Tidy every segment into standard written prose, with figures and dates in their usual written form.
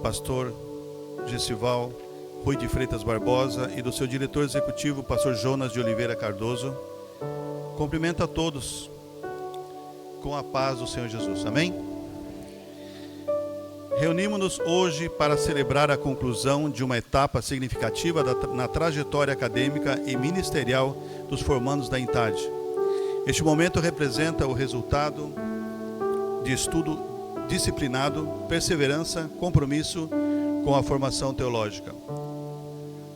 pastor Gessival Rui de Freitas Barbosa e do seu diretor executivo, pastor Jonas de Oliveira Cardoso. Cumprimento a todos com a paz do Senhor Jesus. Amém? Reunimos-nos hoje para celebrar a conclusão de uma etapa significativa na trajetória acadêmica e ministerial dos formandos da INTAD. Este momento representa o resultado de estudo disciplinado, perseverança, compromisso com a formação teológica.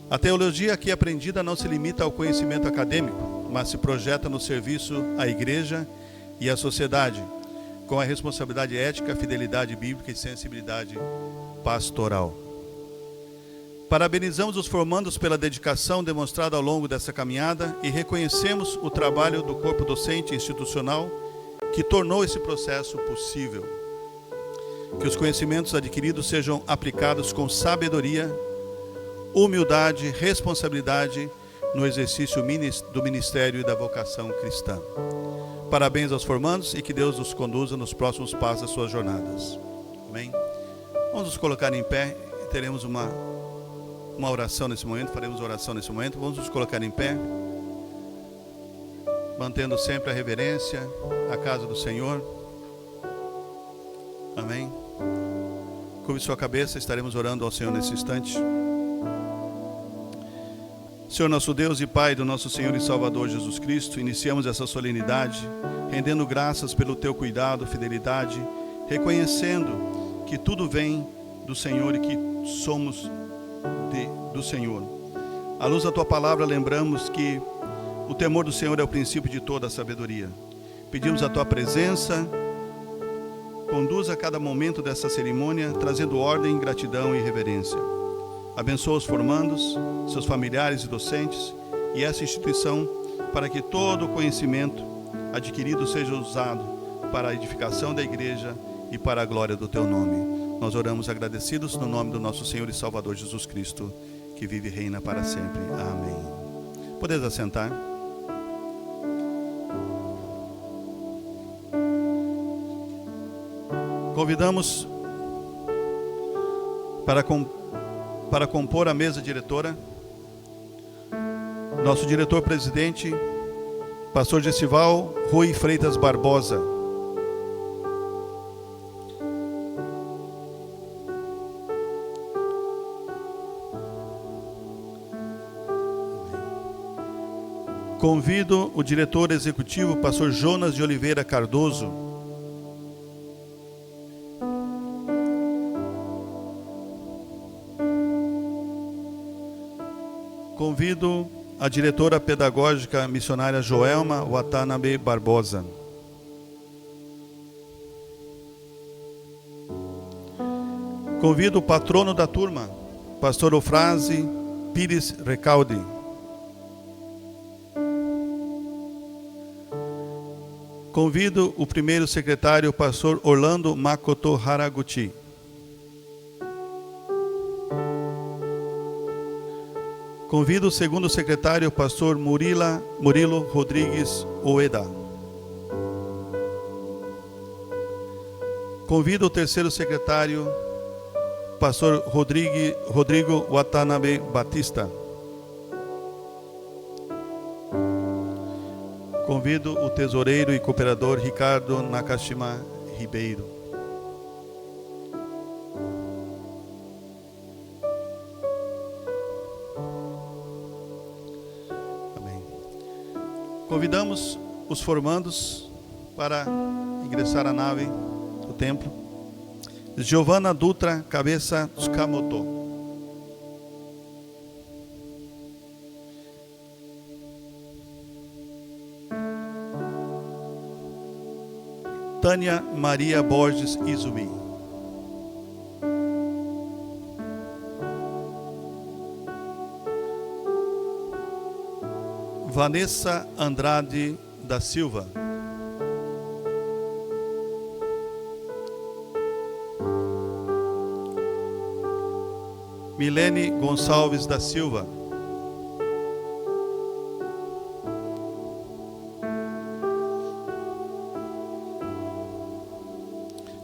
A teologia aqui aprendida não se limita ao conhecimento acadêmico, mas se projeta no serviço à igreja e à sociedade, com a responsabilidade ética, fidelidade bíblica e sensibilidade pastoral. Parabenizamos os formandos pela dedicação demonstrada ao longo dessa caminhada e reconhecemos o trabalho do corpo docente institucional que tornou esse processo possível. Que os conhecimentos adquiridos sejam aplicados com sabedoria, humildade, responsabilidade no exercício do ministério e da vocação cristã. Parabéns aos formandos e que Deus nos conduza nos próximos passos das suas jornadas. Amém? Vamos nos colocar em pé e teremos uma oração nesse momento, faremos oração nesse momento. Vamos nos colocar em pé, mantendo sempre a reverência à casa do Senhor. Amém? Curve sua cabeça, estaremos orando ao Senhor nesse instante. Senhor nosso Deus e Pai do nosso Senhor e Salvador Jesus Cristo, iniciamos essa solenidade, rendendo graças pelo Teu cuidado, fidelidade, reconhecendo que tudo vem do Senhor e que somos do Senhor. À luz da Tua palavra, lembramos que o temor do Senhor é o princípio de toda a sabedoria. Pedimos a Tua presença, conduza cada momento dessa cerimônia, trazendo ordem, gratidão e reverência. Abençoa os formandos, seus familiares e docentes e essa instituição para que todo o conhecimento adquirido seja usado para a edificação da igreja e para a glória do Teu nome. Nós oramos agradecidos no nome do nosso Senhor e Salvador Jesus Cristo, que vive e reina para sempre. Amém. Podeis assentar. Convidamos para compor a mesa diretora, nosso diretor-presidente, pastor Gessival Rui Freitas Barbosa. Convido o diretor executivo, pastor Jonas de Oliveira Cardoso. Convido a diretora pedagógica missionária Joelma Watanabe Barbosa. Convido o patrono da turma, pastor Ofrase Pires Recalde. Convido o primeiro secretário, pastor Orlando Makoto Haraguchi. Convido o segundo secretário, pastor Murilo Rodrigues Oeda. Convido o terceiro secretário, pastor Rodrigo Watanabe Batista. Convido o tesoureiro e cooperador Ricardo Nakashima Ribeiro. Convidamos os formandos para ingressar à nave do templo. Giovana Dutra Cabeça Tsukamoto. Tânia Maria Borges Izumi. Vanessa Andrade da Silva. Milene Gonçalves da Silva.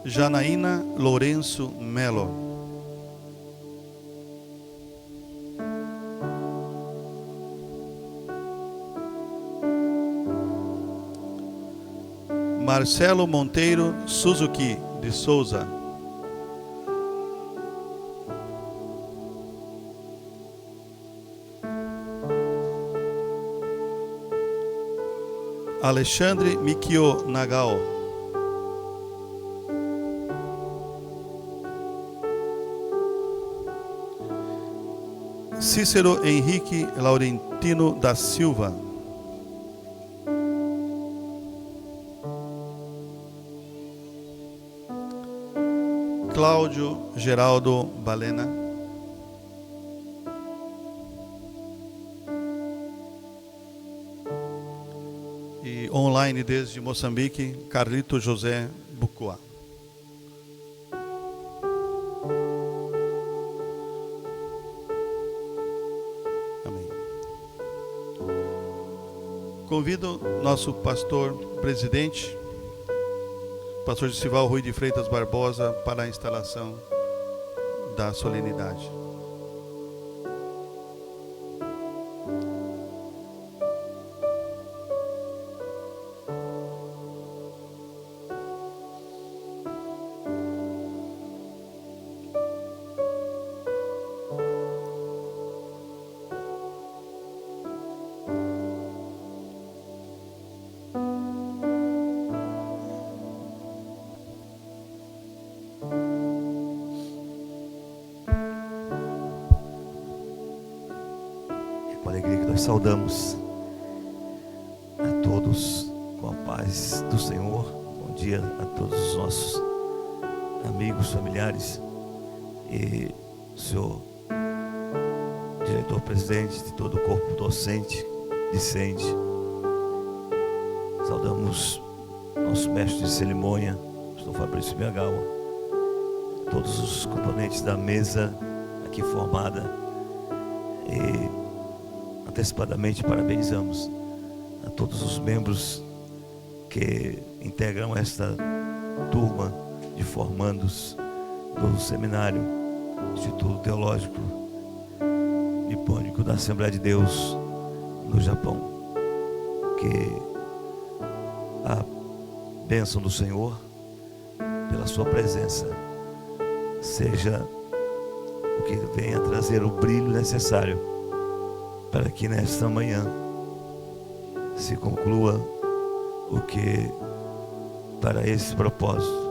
Janaína Lourenço Melo. Marcelo Monteiro Suzuki de Souza. Alexandre Mikio Nagao. Cícero Henrique Laurentino da Silva. Cláudio Geraldo Balena. E online desde Moçambique, Carlito José Bucua. Amém. Convido nosso pastor presidente, pastor Gesival Rui de Freitas Barbosa, para a instalação da solenidade. Com alegria que nós saudamos a todos com a paz do Senhor. Bom dia a todos os nossos amigos, familiares e o senhor diretor-presidente de todo o corpo docente, discente. Saudamos nosso mestre de cerimônia, pastor Fabrício Miagawa, todos os componentes da mesa aqui formada, e antecipadamente parabenizamos a todos os membros que integram esta turma de formandos do Seminário Instituto Teológico Nipônico da Assembleia de Deus no Japão. Que a bênção do Senhor, pela sua presença, seja o que venha trazer o brilho necessário para que nesta manhã se conclua o que para esse propósito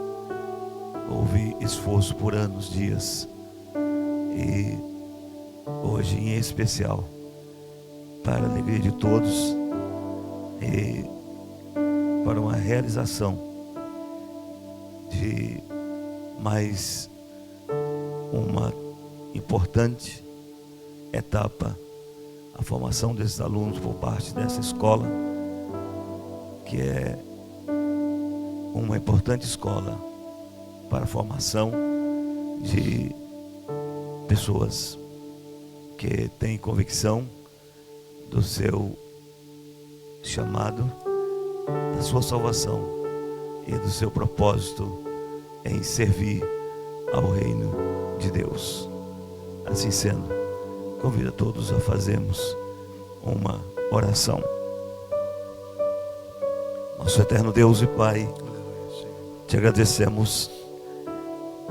houve esforço por anos, dias, e hoje em especial, para a alegria de todos e para uma realização de mais uma importante etapa, a formação desses alunos por parte dessa escola, que é uma importante escola para a formação de pessoas que têm convicção do seu chamado, da sua salvação e do seu propósito em servir ao reino de Deus. Assim sendo, convido a todos a fazermos uma oração. Nosso eterno Deus e Pai, te agradecemos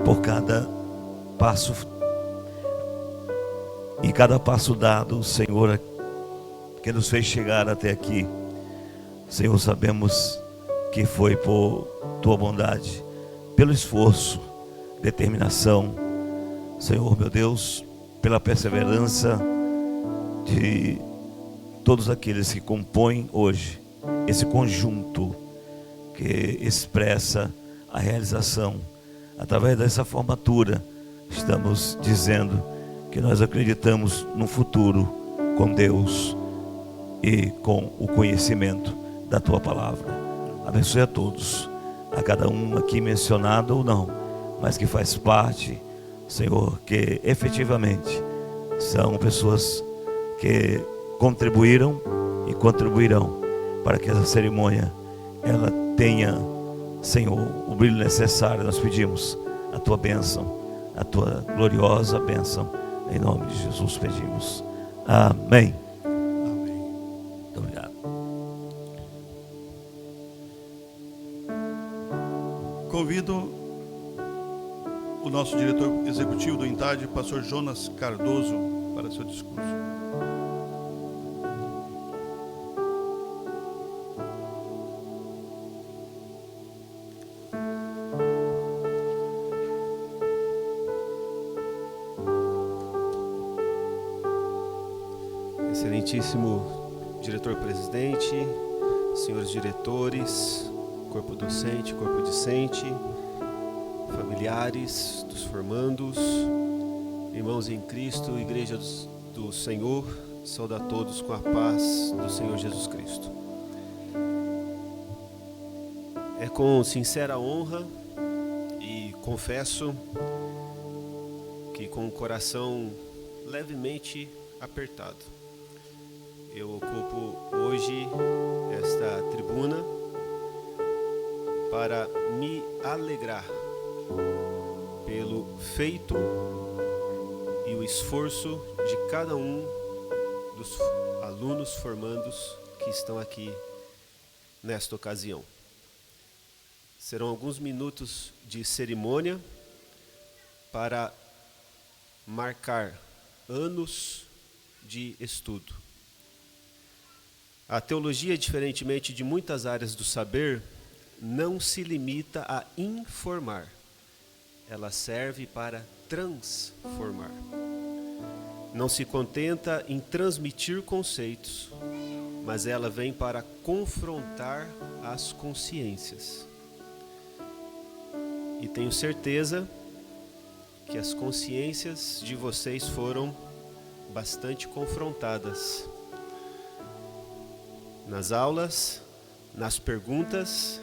por cada passo e cada passo dado, Senhor, que nos fez chegar até aqui. Senhor, sabemos que foi por tua bondade, pelo esforço, determinação, Senhor meu Deus, pela perseverança de todos aqueles que compõem hoje esse conjunto que expressa a realização. Através dessa formatura, estamos dizendo que nós acreditamos no futuro com Deus e com o conhecimento da tua palavra. Abençoe a todos, a cada um aqui mencionado ou não, mas que faz parte, Senhor, que efetivamente são pessoas que contribuíram e contribuirão para que essa cerimônia ela tenha, Senhor, o brilho necessário. Nós pedimos a tua bênção, a tua gloriosa bênção, em nome de Jesus pedimos. Amém. Amém. Muito obrigado. convido o nosso diretor executivo do INTAD, pastor Jonas Cardoso, para seu discurso. Excelentíssimo diretor-presidente, senhores diretores, corpo docente, corpo discente, familiares dos formandos, irmãos em Cristo, Igreja do Senhor, saúdo a todos com a paz do Senhor Jesus Cristo. É com sincera honra e confesso que com o coração levemente apertado, eu ocupo hoje esta tribuna para me alegrar pelo feito e o esforço de cada um dos alunos formandos que estão aqui nesta ocasião. Serão alguns minutos de cerimônia para marcar anos de estudo. A teologia, diferentemente de muitas áreas do saber, não se limita a informar. Ela serve para transformar. Não se contenta em transmitir conceitos, mas ela vem para confrontar as consciências. E tenho certeza que as consciências de vocês foram bastante confrontadas nas aulas, nas perguntas,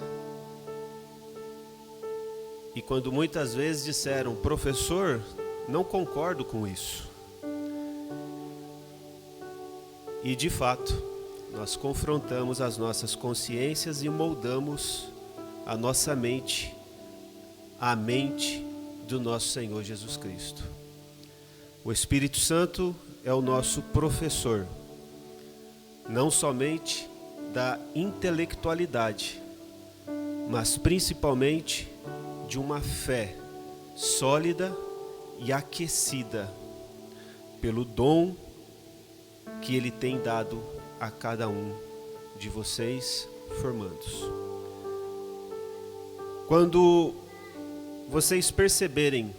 e quando muitas vezes disseram: professor, não concordo com isso. E de fato, nós confrontamos as nossas consciências e moldamos a nossa mente à mente do nosso Senhor Jesus Cristo. O Espírito Santo é o nosso professor, não somente da intelectualidade, mas principalmente de uma fé sólida e aquecida pelo dom que Ele tem dado a cada um de vocês formandos. Quando vocês perceberem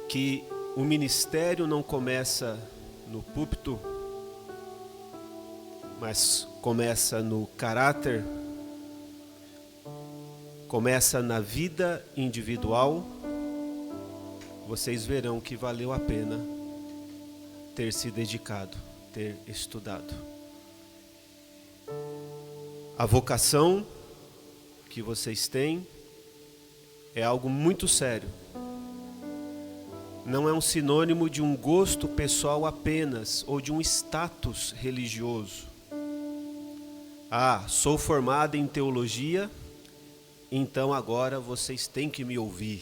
que o ministério não começa no púlpito, mas começa no caráter, começa na vida individual, vocês verão que valeu a pena ter se dedicado, ter estudado. A vocação que vocês têm é algo muito sério. Não é um sinônimo de um gosto pessoal apenas, ou de um status religioso. Ah, sou formado em teologia, então agora vocês têm que me ouvir.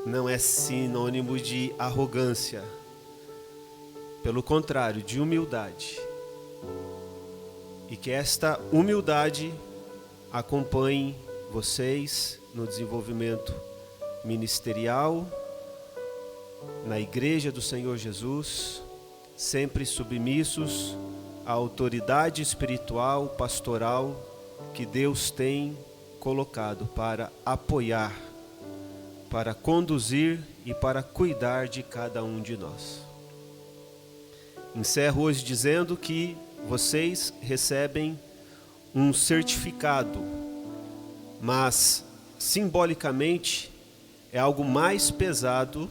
Não é sinônimo de arrogância. Pelo contrário, de humildade. E que esta humildade acompanhe vocês no desenvolvimento ministerial, na Igreja do Senhor Jesus, sempre submissos à autoridade espiritual, pastoral que Deus tem colocado para apoiar, para conduzir e para cuidar de cada um de nós. Encerro hoje dizendo que vocês recebem um certificado, mas simbolicamente é algo mais pesado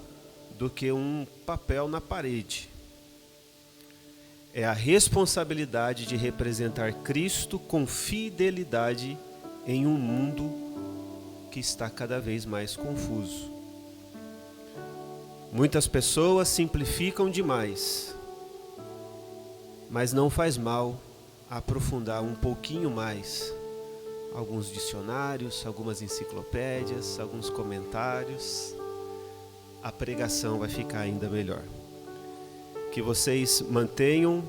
do que um papel na parede. É a responsabilidade de representar Cristo com fidelidade em um mundo que está cada vez mais confuso. Muitas pessoas simplificam demais, mas não faz mal aprofundar um pouquinho mais alguns dicionários, algumas enciclopédias, alguns comentários. A pregação vai ficar ainda melhor. Que vocês mantenham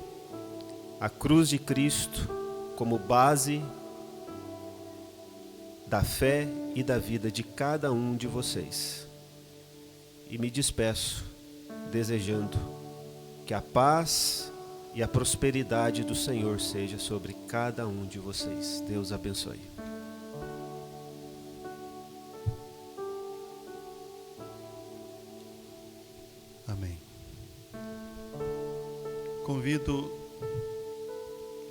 a cruz de Cristo como base da fé e da vida de cada um de vocês. E me despeço desejando que a paz e a prosperidade do Senhor seja sobre cada um de vocês. Deus abençoe. Amém. Convido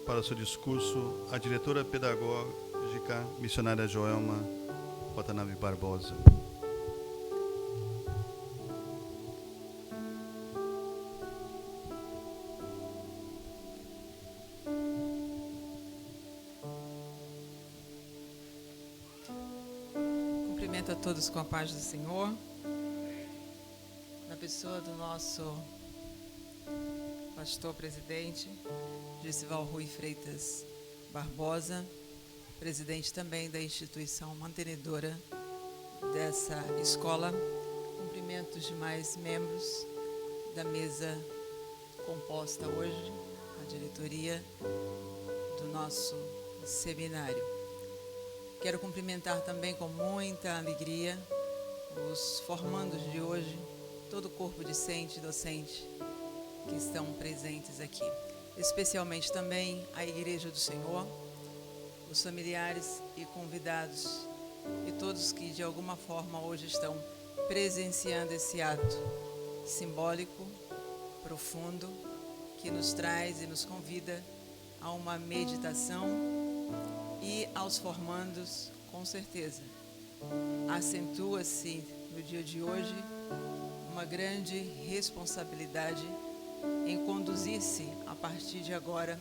para o seu discurso a diretora pedagógica, missionária Joelma Watanabe Barbosa. Cumprimento a todos com a paz do Senhor, na pessoa do nosso pastor presidente, Gesival Rui Freitas Barbosa, presidente também da instituição mantenedora dessa escola. Cumprimento os demais membros da mesa composta hoje, a diretoria do nosso seminário. Quero cumprimentar também com muita alegria os formandos de hoje, todo o corpo discente e docente que estão presentes aqui. Especialmente também a Igreja do Senhor, os familiares e convidados e todos que de alguma forma hoje estão presenciando esse ato simbólico, profundo, que nos traz e nos convida a uma meditação, e aos formandos, com certeza, acentua-se no dia de hoje uma grande responsabilidade em conduzir-se a partir de agora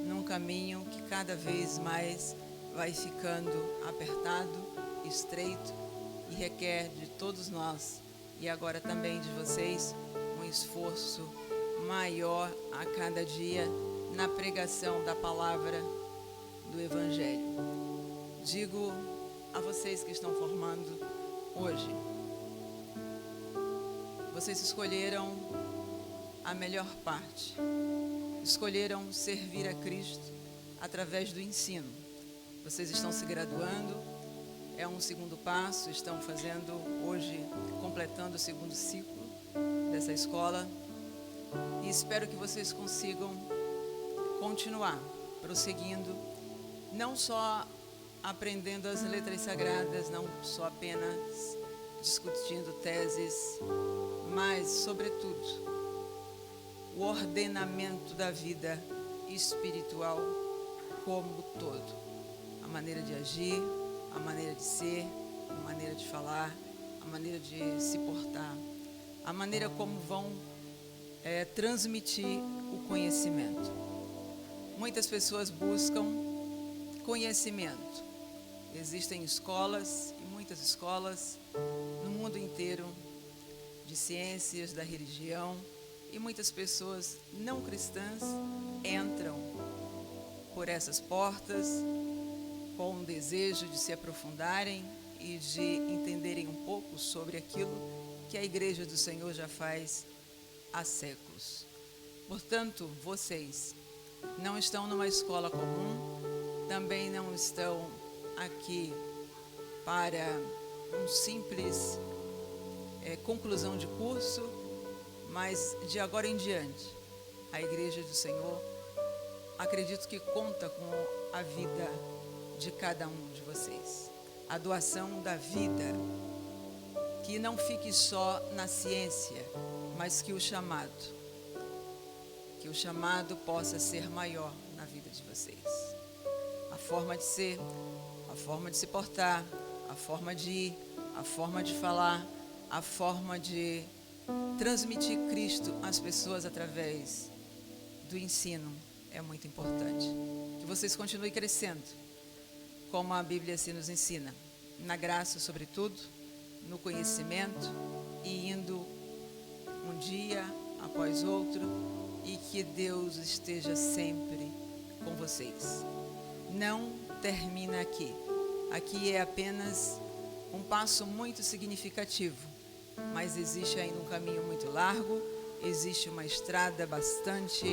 num caminho que cada vez mais vai ficando apertado, estreito e requer de todos nós e agora também de vocês um esforço maior a cada dia na pregação da palavra do Evangelho. Digo a vocês que estão formando hoje, vocês escolheram a melhor parte, escolheram servir a Cristo através do ensino. Vocês estão se graduando, é um segundo passo, estão fazendo hoje, completando o segundo ciclo dessa escola, e espero que vocês consigam continuar prosseguindo, não só aprendendo as letras sagradas, não só apenas discutindo teses, mas, sobretudo, o ordenamento da vida espiritual como todo. A maneira de agir, a maneira de ser, a maneira de falar, a maneira de se portar, a maneira como vão transmitir o conhecimento. Muitas pessoas buscam conhecimento. Existem escolas, e muitas escolas, no mundo inteiro, de ciências, da religião, e muitas pessoas não cristãs entram por essas portas com o desejo de se aprofundarem e de entenderem um pouco sobre aquilo que a Igreja do Senhor já faz há séculos. Portanto, vocês não estão numa escola comum, também não estão aqui para um simples conclusão de curso, mas de agora em diante, a Igreja do Senhor, acredito que conta com a vida de cada um de vocês. A doação da vida, que não fique só na ciência, mas que o chamado possa ser maior na vida de vocês. A forma de ser, a forma de se portar, a forma de ir, a forma de falar, a forma de transmitir Cristo às pessoas através do ensino é muito importante. Que vocês continuem crescendo, como a Bíblia se nos ensina, na graça, sobretudo, no conhecimento, e indo um dia após outro, e que Deus esteja sempre com vocês. Não termina aqui. Aqui é apenas um passo muito significativo, mas existe ainda um caminho muito largo, existe uma estrada bastante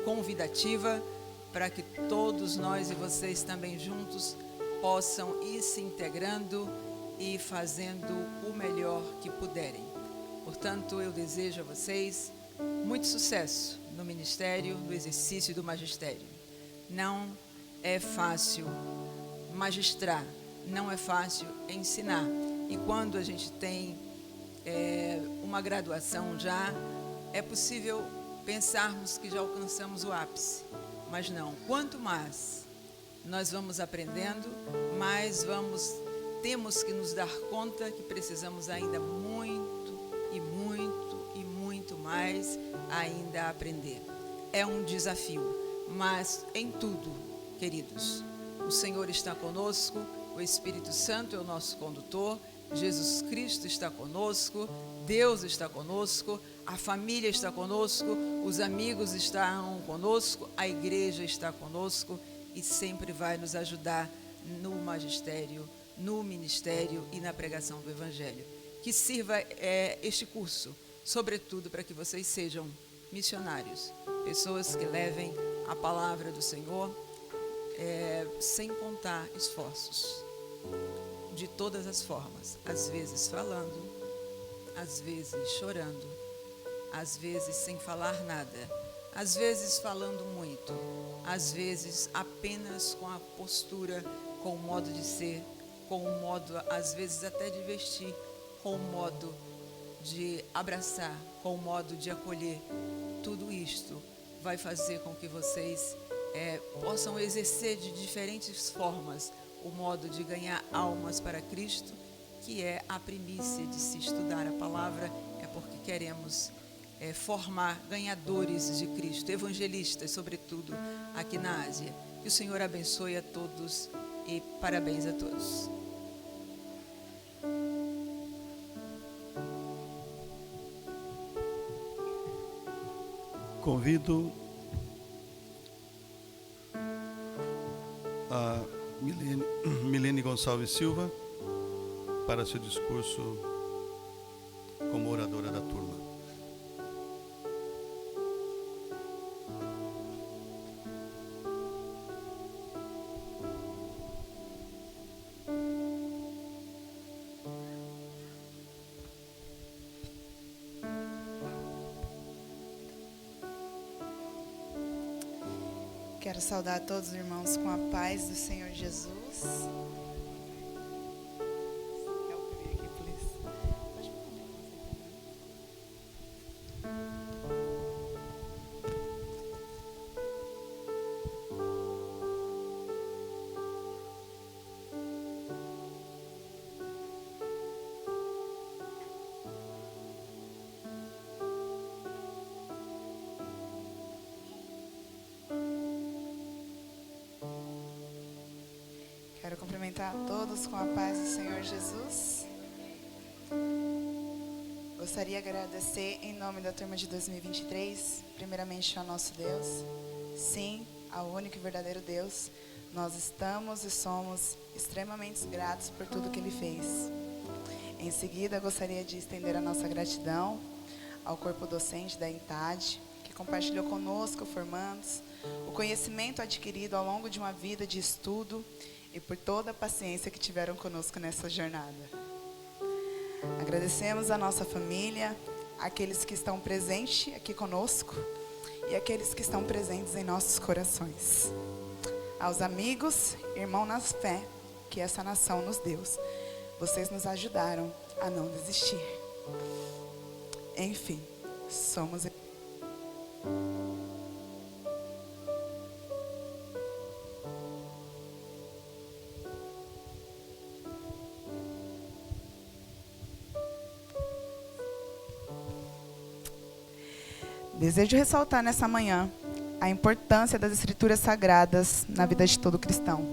convidativa para que todos nós e vocês também juntos possam ir se integrando e fazendo o melhor que puderem. Portanto, eu desejo a vocês muito sucesso no ministério, no exercício do magistério. Não é fácil magistrar, não é fácil ensinar. E quando a gente tem uma graduação já, é possível pensarmos que já alcançamos o ápice. Mas não, quanto mais nós vamos aprendendo, mais temos que nos dar conta que precisamos ainda muito e muito e muito mais ainda aprender. É um desafio, mas em tudo, queridos, o Senhor está conosco, o Espírito Santo é o nosso condutor, Jesus Cristo está conosco, Deus está conosco, a família está conosco, os amigos estão conosco, a igreja está conosco e sempre vai nos ajudar no magistério, no ministério e na pregação do Evangelho. Que sirva este curso, sobretudo, para que vocês sejam missionários, pessoas que levem a palavra do Senhor sem contar esforços, de todas as formas, às vezes falando, às vezes chorando, às vezes sem falar nada, às vezes falando muito, às vezes apenas com a postura, com o modo de ser, com o modo, às vezes até de vestir, com o modo de abraçar, com o modo de acolher. Tudo isto vai fazer com que vocês possam exercer de diferentes formas o modo de ganhar almas para Cristo, que é a primícia de se estudar a palavra, é porque queremos formar ganhadores de Cristo, evangelistas, sobretudo aqui na Ásia. Que o Senhor abençoe a todos e parabéns a todos. Convido a Milene Gonçalves Silva para seu discurso como oradora da turma. Quero saudar todos os irmãos com a paz do Senhor Jesus. Quero cumprimentar a todos com a paz do Senhor Jesus. Gostaria de agradecer em nome da turma de 2023, primeiramente ao nosso Deus, sim, ao único e verdadeiro Deus. Nós estamos e somos extremamente gratos por tudo que Ele fez. Em seguida, gostaria de estender a nossa gratidão ao corpo docente da ENTAD, que compartilhou conosco, formandos, o conhecimento adquirido ao longo de uma vida de estudo e por toda a paciência que tiveram conosco nessa jornada. Agradecemos a nossa família, aqueles que estão presentes aqui conosco e aqueles que estão presentes em nossos corações. Aos amigos, irmãos na fé, que essa nação nos deu. Vocês nos ajudaram a não desistir. Enfim, somos... Desejo ressaltar nessa manhã a importância das Escrituras Sagradas na vida de todo cristão.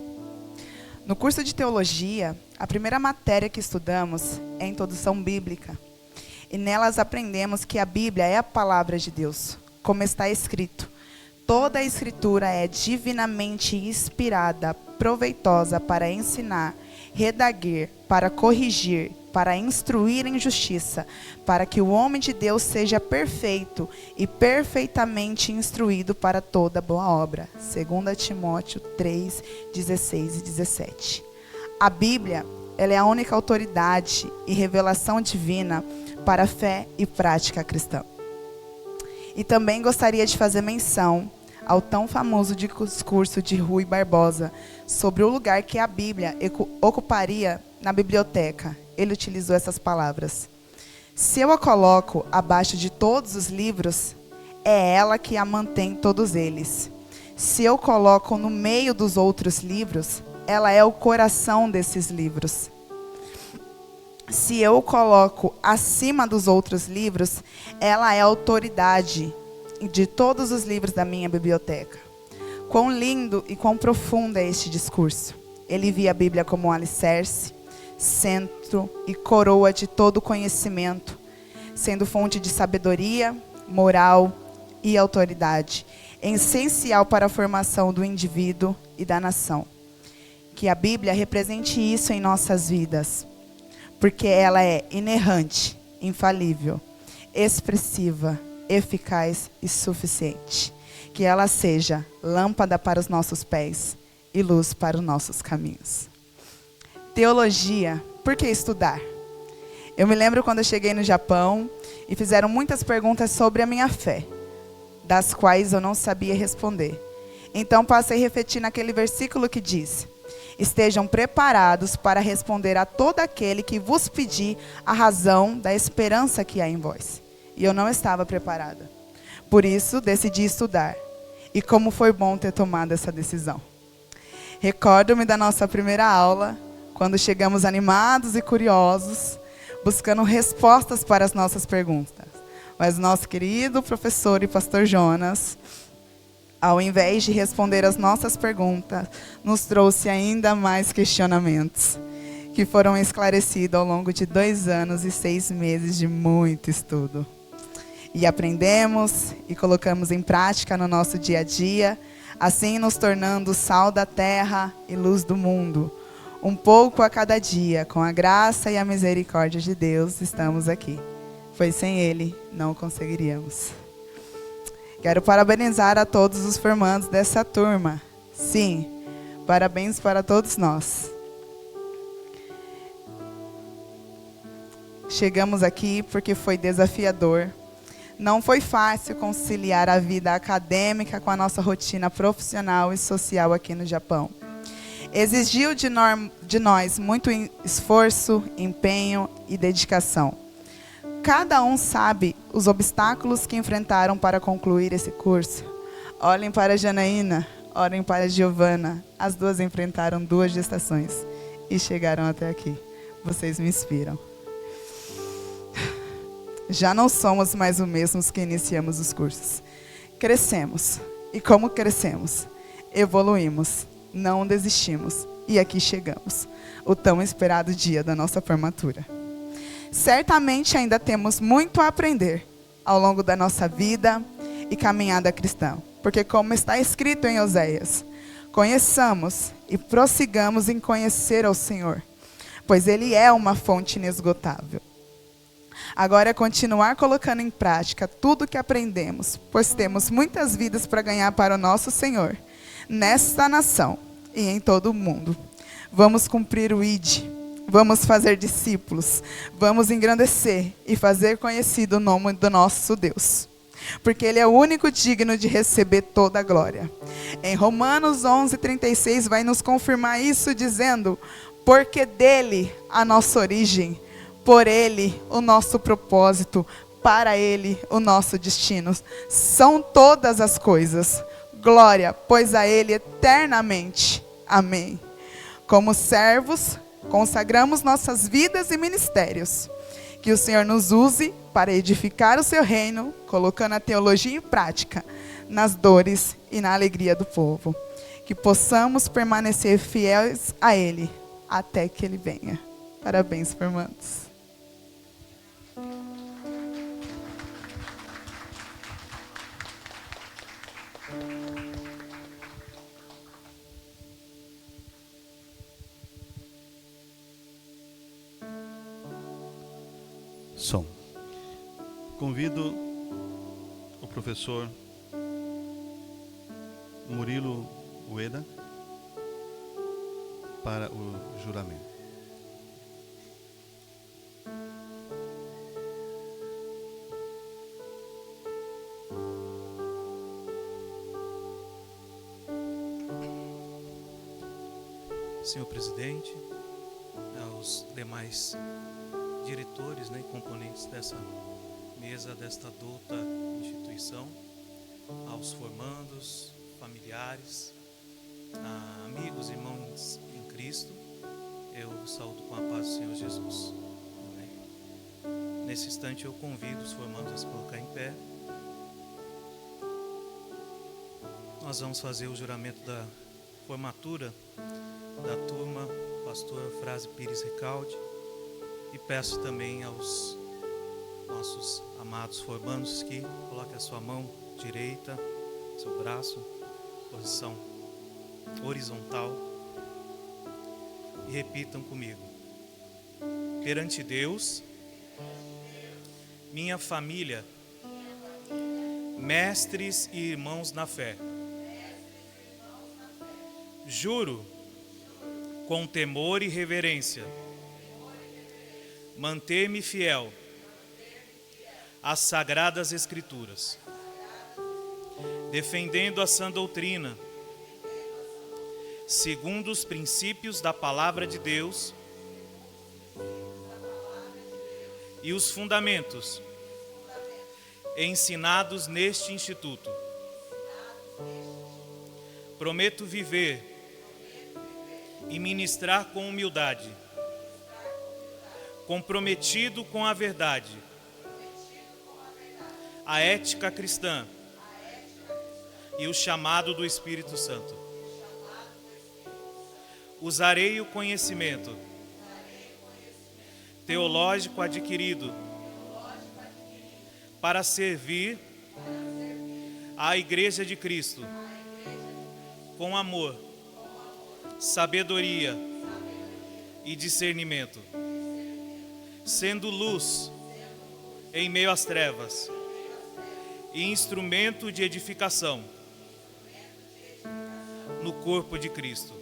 No curso de Teologia, a primeira matéria que estudamos é a Introdução Bíblica. E nelas aprendemos que a Bíblia é a palavra de Deus, como está escrito. Toda a Escritura é divinamente inspirada, proveitosa para ensinar, redaguir, para corrigir, para instruir em justiça, para que o homem de Deus seja perfeito e perfeitamente instruído para toda boa obra. 2 Timóteo 3, 16 e 17. A Bíblia, ela é a única autoridade e revelação divina para a fé e prática cristã. E também gostaria de fazer menção ao tão famoso discurso de Rui Barbosa sobre o lugar que a Bíblia ocuparia na biblioteca. Ele utilizou essas palavras: se eu a coloco abaixo de todos os livros, é ela que a mantém todos eles. Se eu coloco no meio dos outros livros, ela é o coração desses livros. Se eu o coloco acima dos outros livros, ela é a autoridade de todos os livros da minha biblioteca. Quão lindo e quão profundo é este discurso. Ele via a Bíblia como um alicerce, centro e coroa de todo conhecimento, sendo fonte de sabedoria, moral e autoridade, essencial para a formação do indivíduo e da nação. Que a Bíblia represente isso em nossas vidas, porque ela é inerrante, infalível, expressiva, eficaz e suficiente. Que ela seja lâmpada para os nossos pés e luz para os nossos caminhos. Teologia, por que estudar? Eu me lembro quando eu cheguei no Japão e fizeram muitas perguntas sobre a minha fé, das quais eu não sabia responder. Então passei a refletir naquele versículo que diz: estejam preparados para responder a todo aquele que vos pedir a razão da esperança que há em vós. E eu não estava preparada. Por isso, decidi estudar. E como foi bom ter tomado essa decisão. Recordo-me da nossa primeira aula, quando chegamos animados e curiosos, buscando respostas para as nossas perguntas. Mas nosso querido professor e pastor Jonas, ao invés de responder as nossas perguntas, nos trouxe ainda mais questionamentos, que foram esclarecidos ao longo de 2 anos e 6 meses de muito estudo. E aprendemos e colocamos em prática no nosso dia a dia, assim nos tornando sal da terra e luz do mundo. Um pouco a cada dia, com a graça e a misericórdia de Deus, estamos aqui. Pois sem Ele, não conseguiríamos. Quero parabenizar a todos os formandos dessa turma. Sim, parabéns para todos nós. Chegamos aqui porque foi desafiador. Não foi fácil conciliar a vida acadêmica com a nossa rotina profissional e social aqui no Japão. Exigiu de nós muito esforço, empenho e dedicação. Cada um sabe os obstáculos que enfrentaram para concluir esse curso. Olhem para a Janaína, olhem para a Giovana. As duas enfrentaram 2 gestações e chegaram até aqui. Vocês me inspiram. Já não somos mais os mesmos que iniciamos os cursos. Crescemos. E como crescemos? Evoluímos. Não desistimos. E aqui chegamos. O tão esperado dia da nossa formatura. Certamente ainda temos muito a aprender ao longo da nossa vida e caminhada cristã. Porque como está escrito em Oséias, conheçamos e prossigamos em conhecer ao Senhor, pois Ele é uma fonte inesgotável. Agora é continuar colocando em prática tudo o que aprendemos, pois temos muitas vidas para ganhar para o nosso Senhor, nesta nação e em todo o mundo. Vamos cumprir o ID. Vamos fazer discípulos, vamos engrandecer e fazer conhecido o nome do nosso Deus, porque Ele é o único digno de receber toda a glória. Em Romanos 11:36 vai nos confirmar isso dizendo: porque dele a nossa origem, por Ele o nosso propósito, para Ele o nosso destino. São todas as coisas. Glória, pois a Ele eternamente. Amém. Como servos, consagramos nossas vidas e ministérios. Que o Senhor nos use para edificar o seu reino, colocando a teologia em prática, nas dores e na alegria do povo. Que possamos permanecer fiéis a Ele, até que Ele venha. Parabéns, formandos. Som. Convido o professor Murilo Ueda para o juramento. Senhor presidente, aos demais diretores, e componentes dessa mesa, desta douta instituição, aos formandos, familiares, amigos, irmãos em Cristo, eu saúdo com a paz do Senhor Jesus. Amém. Nesse instante eu convido os formandos a se colocar em pé. Nós vamos fazer o juramento da formatura da turma Pastor Frase Pires Recalde, e peço também aos nossos amados formandos que coloquem a sua mão direita, seu braço, posição horizontal, e repitam comigo: perante Deus, minha família, mestres e irmãos na fé, juro com temor e reverência manter-me fiel às Sagradas Escrituras, defendendo a sã doutrina, segundo os princípios da Palavra de Deus e os fundamentos ensinados neste instituto. Prometo viver e ministrar com humildade, comprometido com a verdade, a ética cristã e o chamado do Espírito Santo. Usarei o conhecimento teológico adquirido para servir à Igreja de Cristo com amor, sabedoria e discernimento, sendo luz em meio às trevas e instrumento de edificação no corpo de Cristo.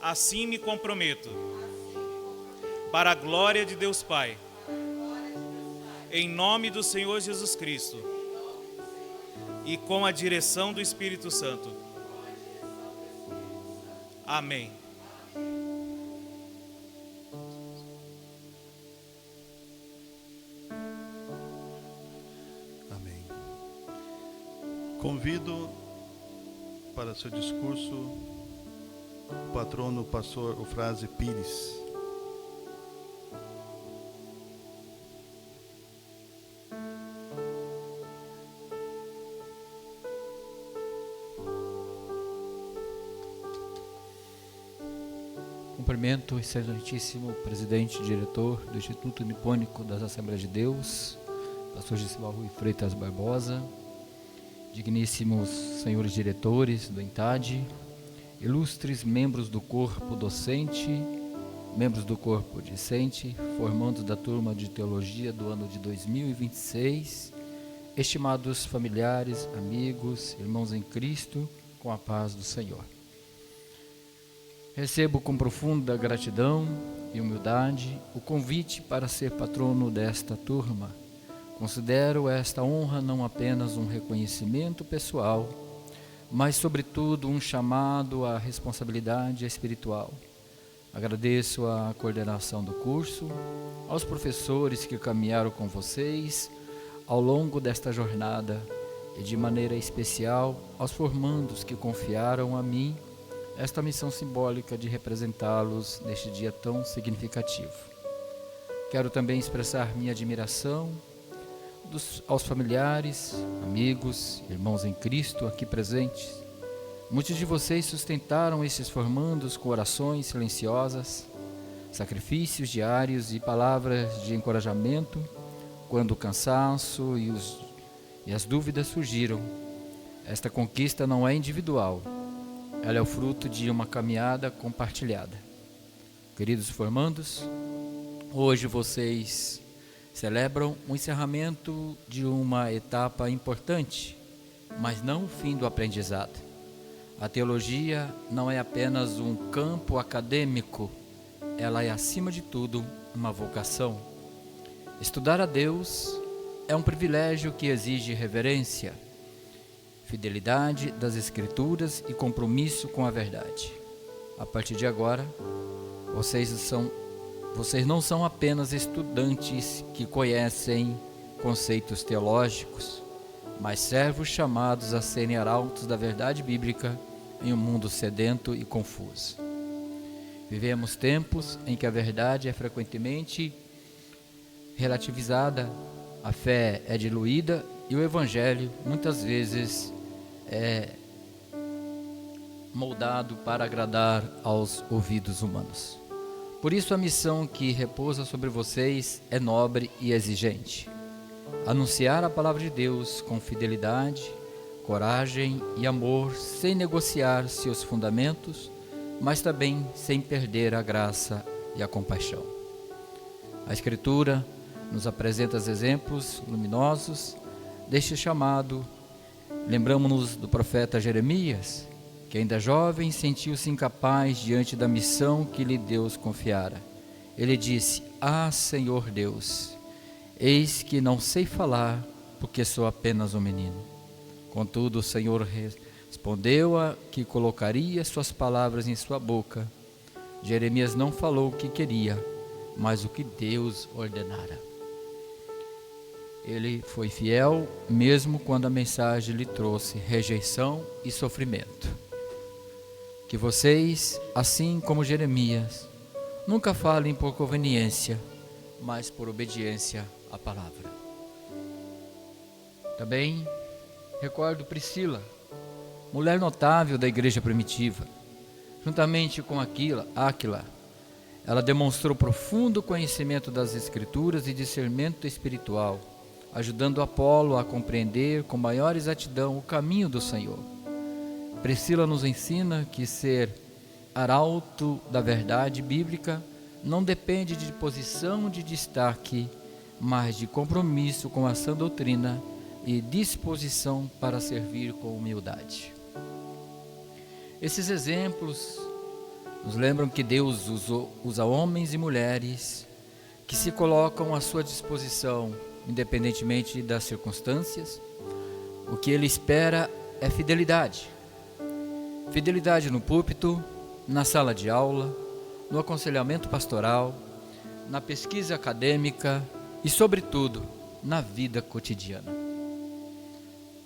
Assim me comprometo, para a glória de Deus Pai, em nome do Senhor Jesus Cristo e com a direção do Espírito Santo. Amém. Amém. Convido para seu discurso o patrono, pastor Frase Pires. Cumprimento o excelentíssimo presidente e diretor do Instituto Nipônico das Assembleias de Deus, pastor Gesival Rui Freitas Barbosa, digníssimos senhores diretores do ENTAD, ilustres membros do corpo docente, membros do corpo discente, formandos da turma de teologia do ano de 2026, estimados familiares, amigos, irmãos em Cristo, com a paz do Senhor. Recebo com profunda gratidão e humildade o convite para ser patrono desta turma. Considero esta honra não apenas um reconhecimento pessoal, mas, sobretudo, um chamado à responsabilidade espiritual. Agradeço a coordenação do curso, aos professores que caminharam com vocês ao longo desta jornada e, de maneira especial, aos formandos que confiaram a mim esta missão simbólica de representá-los neste dia tão significativo. Quero também expressar minha admiração aos familiares, amigos, irmãos em Cristo aqui presentes. Muitos de vocês sustentaram estes formandos com orações silenciosas, sacrifícios diários e palavras de encorajamento quando o cansaço e as dúvidas surgiram. Esta conquista não é individual. Ela é o fruto de uma caminhada compartilhada. Queridos formandos, hoje vocês celebram o encerramento de uma etapa importante, mas não o fim do aprendizado. A teologia não é apenas um campo acadêmico, ela é, acima de tudo, uma vocação. Estudar a Deus é um privilégio que exige reverência, fidelidade das Escrituras e compromisso com a verdade. A partir de agora, vocês não são apenas estudantes que conhecem conceitos teológicos, mas servos chamados a serem arautos da verdade bíblica em um mundo sedento e confuso. Vivemos tempos em que a verdade é frequentemente relativizada, a fé é diluída e o evangelho muitas vezes é moldado para agradar aos ouvidos humanos. Por isso a missão que repousa sobre vocês é nobre e exigente. Anunciar a palavra de Deus com fidelidade, coragem e amor, sem negociar seus fundamentos, mas também sem perder a graça e a compaixão. A Escritura nos apresenta os exemplos luminosos deste chamado. Lembramos-nos do profeta Jeremias, que ainda jovem sentiu-se incapaz diante da missão que lhe Deus confiara. Ele disse: "Ah, Senhor Deus, eis que não sei falar, porque sou apenas um menino." Contudo, o Senhor respondeu-a que colocaria suas palavras em sua boca. Jeremias não falou o que queria, mas o que Deus ordenara. Ele foi fiel, mesmo quando a mensagem lhe trouxe rejeição e sofrimento. Que vocês, assim como Jeremias, nunca falem por conveniência, mas por obediência à palavra. Também recordo Priscila, mulher notável da igreja primitiva. Juntamente com Áquila, ela demonstrou profundo conhecimento das Escrituras e discernimento espiritual, ajudando Apolo a compreender com maior exatidão o caminho do Senhor. Priscila nos ensina que ser arauto da verdade bíblica não depende de posição de destaque, mas de compromisso com a sã doutrina e disposição para servir com humildade. Esses exemplos nos lembram que Deus usa homens e mulheres que se colocam à sua disposição, independentemente das circunstâncias. O que Ele espera é fidelidade. Fidelidade no púlpito, na sala de aula, no aconselhamento pastoral, na pesquisa acadêmica e, sobretudo, na vida cotidiana.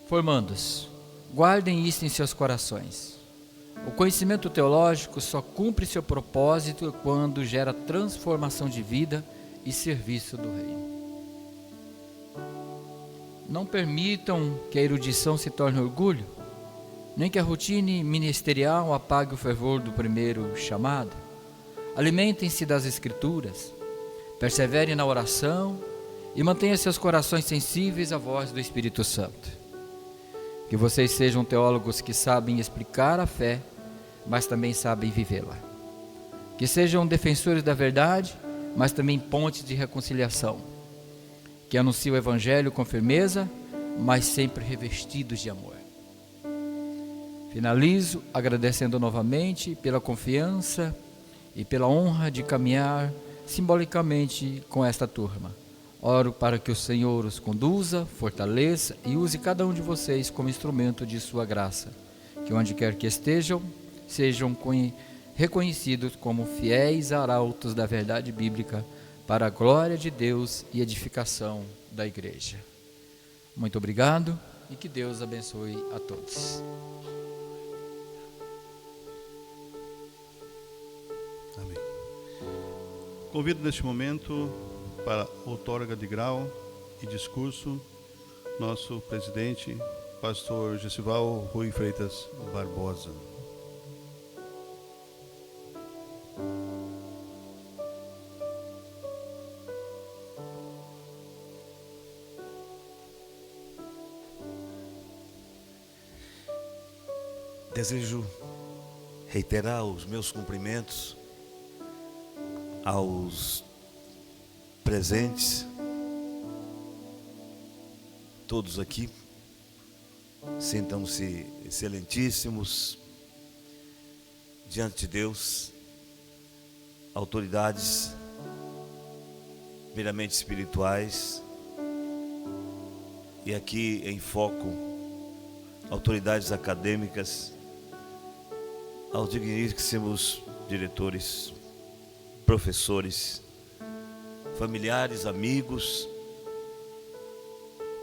Formandos, guardem isso em seus corações. O conhecimento teológico só cumpre seu propósito quando gera transformação de vida e serviço do reino. Não permitam que a erudição se torne orgulho, nem que a rotina ministerial apague o fervor do primeiro chamado. Alimentem-se das Escrituras, perseverem na oração e mantenham seus corações sensíveis à voz do Espírito Santo. Que vocês sejam teólogos que sabem explicar a fé, mas também sabem vivê-la. Que sejam defensores da verdade, mas também pontes de reconciliação. Que anunciem o Evangelho com firmeza, mas sempre revestidos de amor. Finalizo agradecendo novamente pela confiança e pela honra de caminhar simbolicamente com esta turma. Oro para que o Senhor os conduza, fortaleça e use cada um de vocês como instrumento de sua graça. Que onde quer que estejam, sejam reconhecidos como fiéis arautos da verdade bíblica para a glória de Deus e edificação da igreja. Muito obrigado e que Deus abençoe a todos. Amém. Convido neste momento para outorga de grau e discurso nosso presidente, pastor Gessival Rui Freitas Barbosa. Desejo reiterar os meus cumprimentos aos presentes, todos aqui, sintam-se excelentíssimos, diante de Deus, autoridades meramente espirituais, e aqui em foco, autoridades acadêmicas, aos digníssimos diretores, professores, familiares, amigos,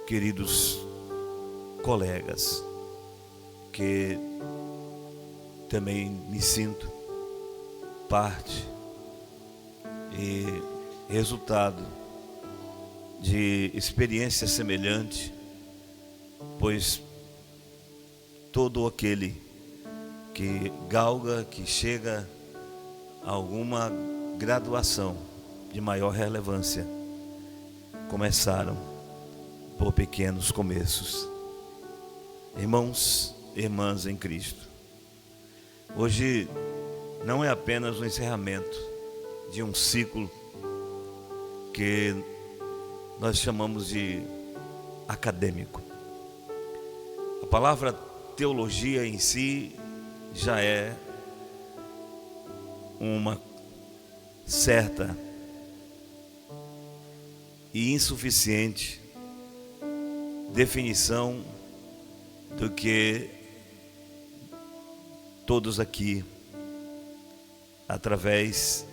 queridos colegas, que também me sinto parte e resultado de experiência semelhante, pois todo aquele que galga, que chega a alguma graduação de maior relevância, começaram por pequenos começos. Irmãos e irmãs em Cristo, hoje não é apenas o encerramento de um ciclo que nós chamamos de acadêmico. A palavra teologia em si já é uma certa e insuficiente definição do que todos aqui, através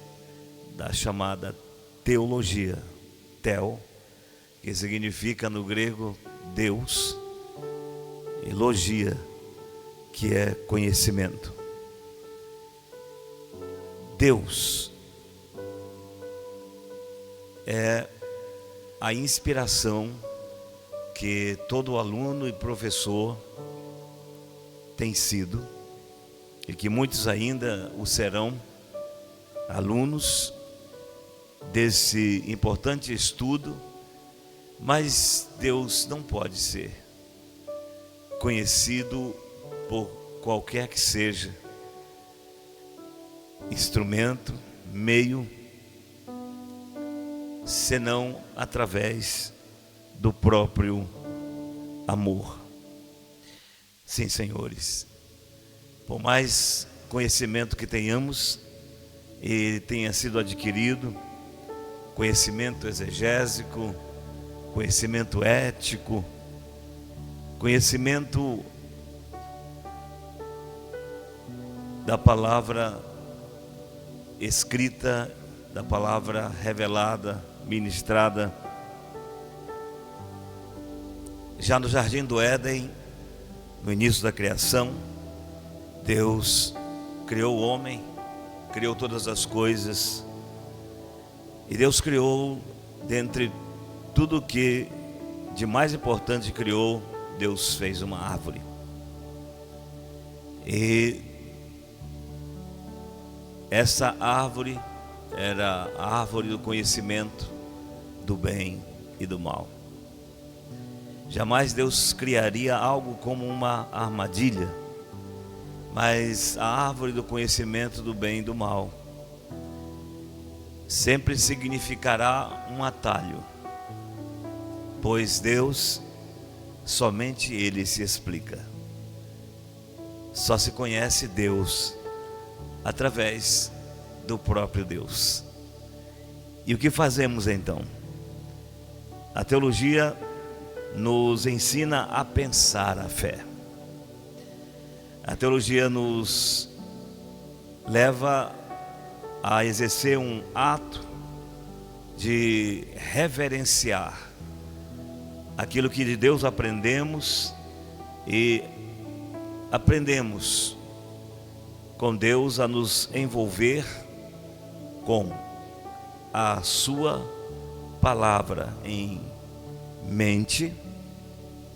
da chamada teologia, theo, que significa no grego Deus, e logia, que é conhecimento. Deus é a inspiração que todo aluno e professor tem sido, e que muitos ainda o serão, alunos desse importante estudo. Mas Deus não pode ser conhecido por qualquer que seja instrumento, meio, senão através do próprio amor. Sim, senhores, por mais conhecimento que tenhamos e tenha sido adquirido, conhecimento exegésico, conhecimento ético, conhecimento da palavra escrita, da palavra revelada, ministrada. Já no Jardim do Éden, no início da criação, Deus criou o homem, criou todas as coisas, e Deus criou, dentre tudo que de mais importante criou, Deus fez uma árvore. E essa árvore era a árvore do conhecimento do bem e do mal. Jamais Deus criaria algo como uma armadilha, mas a árvore do conhecimento do bem e do mal sempre significará um atalho, pois Deus, somente Ele se explica. Só se conhece Deus através do próprio Deus. E o que fazemos então? A teologia nos ensina a pensar a fé. A teologia nos leva a exercer um ato de reverenciar aquilo que de Deus aprendemos, e aprendemos com Deus a nos envolver com a sua palavra em mente,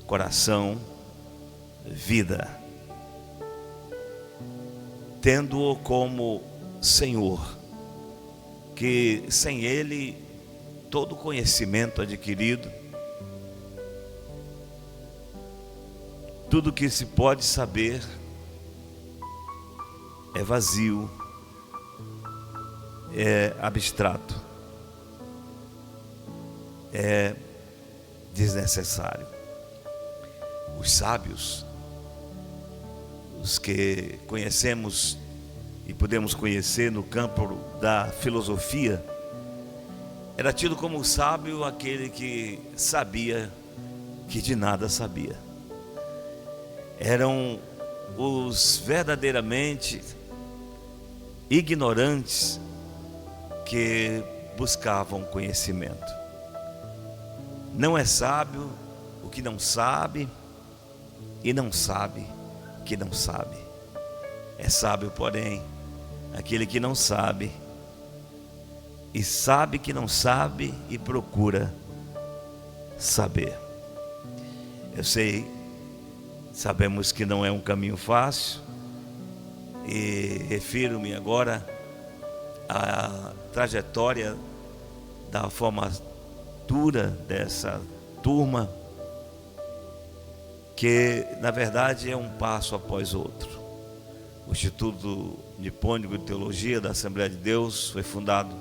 coração, vida, tendo-o como Senhor, que sem Ele todo conhecimento adquirido, tudo que se pode saber é vazio, é abstrato, é desnecessário. Os sábios, os que conhecemos e podemos conhecer no campo da filosofia, era tido como sábio aquele que sabia que de nada sabia. Eram os verdadeiramente ignorantes que buscavam conhecimento. Não é sábio o que não sabe, e não sabe que não sabe. É sábio, porém, aquele que não sabe, e sabe que não sabe e procura saber. Eu sei, sabemos que não é um caminho fácil, e refiro-me agora à trajetória da formatura dessa turma, que na verdade é um passo após outro. O Instituto Nipônico de Teologia da Assembleia de Deus foi fundado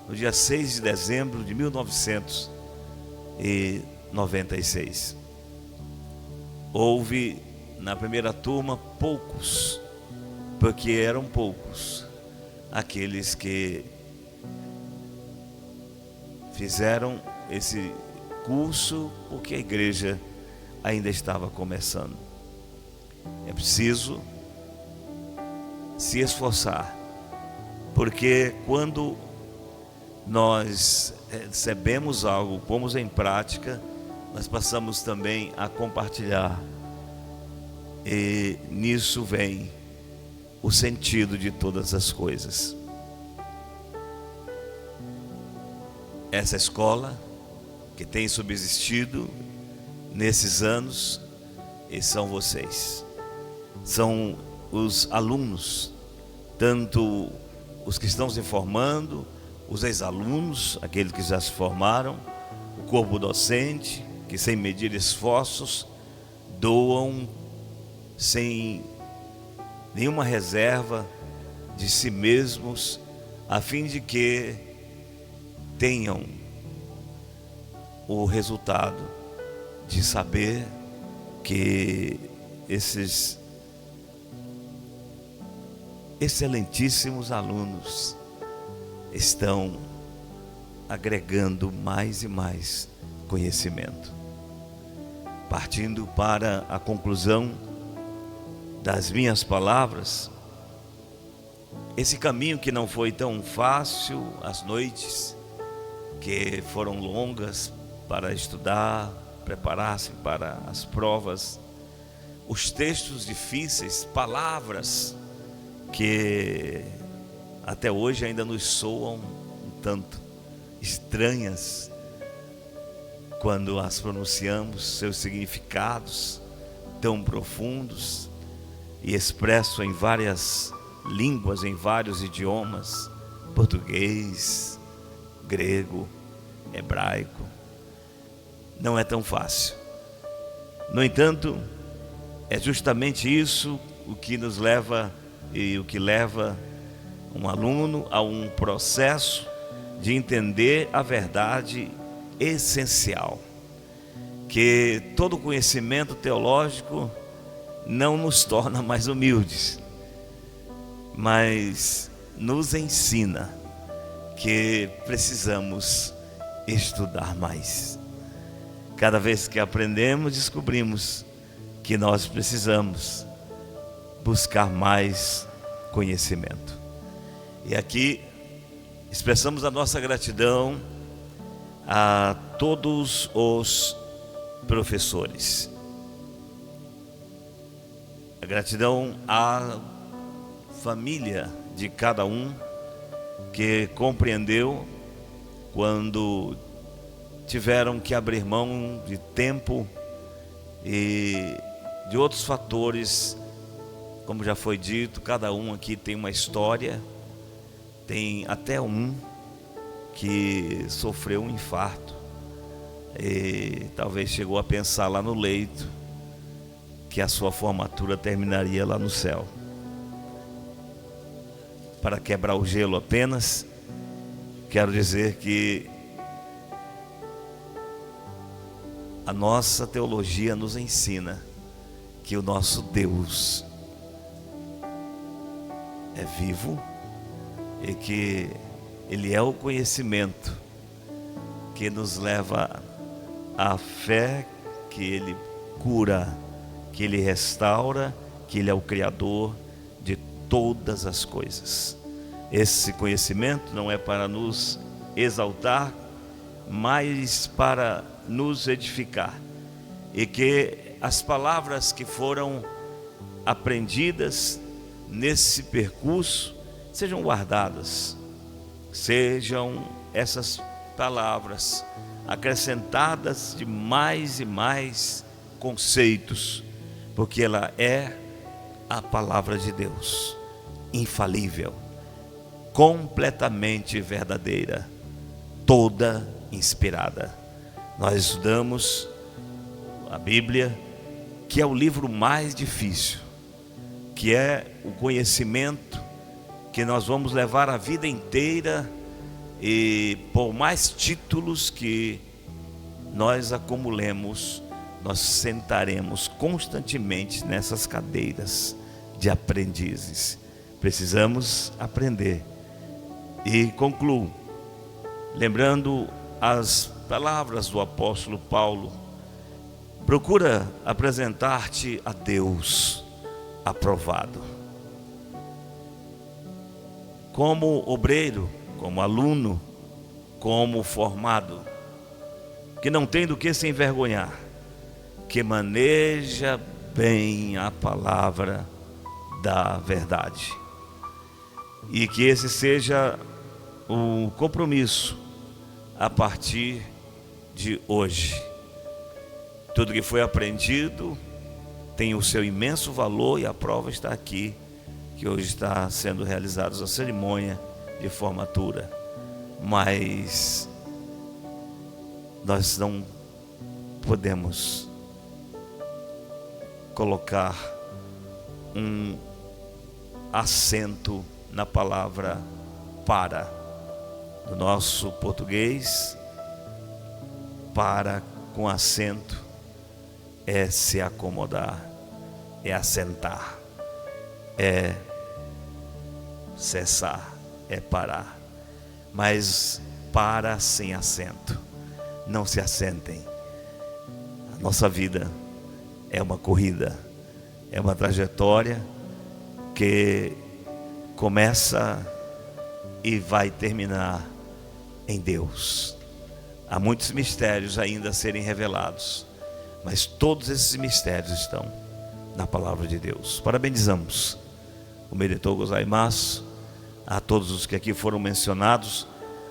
no dia 6 de dezembro de 1996. Houve na primeira turma poucos, porque eram poucos aqueles que fizeram esse curso, porque a igreja ainda estava começando. É preciso se esforçar, porque quando nós recebemos algo, pomos em prática, nós passamos também a compartilhar, e nisso vem o sentido de todas as coisas. Essa escola que tem subsistido nesses anos, e são vocês, são os alunos, tanto os que estão se formando, os ex-alunos, aqueles que já se formaram, o corpo docente, que sem medir esforços, doam sem nenhuma reserva de si mesmos, a fim de que tenham o resultado de saber que esses excelentíssimos alunos estão agregando mais e mais conhecimento. Partindo para a conclusão das minhas palavras, esse caminho que não foi tão fácil, as noites que foram longas para estudar, preparar-se para as provas, os textos difíceis, palavras que até hoje ainda nos soam um tanto estranhas quando as pronunciamos, seus significados tão profundos e expressos em várias línguas, em vários idiomas, português, grego, hebraico. Não é tão fácil. No entanto, é justamente isso o que nos leva e o que leva um aluno a um processo de entender a verdade essencial, que todo conhecimento teológico não nos torna mais humildes, mas nos ensina que precisamos estudar mais. Cada vez que aprendemos, descobrimos que nós precisamos buscar mais conhecimento. E aqui expressamos a nossa gratidão a todos os professores. A gratidão à família de cada um que compreendeu quando tiveram que abrir mão de tempo e de outros fatores. Como já foi dito, cada um aqui tem uma história. Tem até um que sofreu um infarto e talvez chegou a pensar lá no leito que a sua formatura terminaria lá no céu. Para quebrar o gelo apenas, quero dizer que a nossa teologia nos ensina que o nosso Deus é vivo e que Ele é o conhecimento que nos leva à fé que Ele cura, que Ele restaura, que Ele é o Criador de todas as coisas. Esse conhecimento não é para nos exaltar, mas para nos edificar. E que as palavras que foram aprendidas nesse percurso sejam guardadas, sejam essas palavras acrescentadas de mais e mais conceitos, porque ela é a palavra de Deus, infalível, completamente verdadeira, toda inspirada. Nós estudamos a Bíblia, que é o livro mais difícil, que é o conhecimento que nós vamos levar a vida inteira, e por mais títulos que nós acumulemos, nós sentaremos constantemente nessas cadeiras de aprendizes. Precisamos aprender. E concluo lembrando as palavras do apóstolo Paulo: procura apresentar-te a Deus aprovado, como obreiro, como aluno, como formado, que não tem do que se envergonhar, que maneja bem a palavra da verdade. E que esse seja o compromisso a partir de hoje. Tudo que foi aprendido tem o seu imenso valor, e a prova está aqui, que hoje está sendo realizada a cerimônia de formatura. Mas nós não podemos colocar um acento na palavra para. No nosso português, para com acento é se acomodar, é assentar, é cessar, é parar. Mas para sem acento, não se assentem. A nossa vida é uma corrida, é uma trajetória que começa e vai terminar em Deus. Há muitos mistérios ainda a serem revelados, mas todos esses mistérios estão na palavra de Deus. Parabenizamos o Meretor Gozaimasu, a todos os que aqui foram mencionados,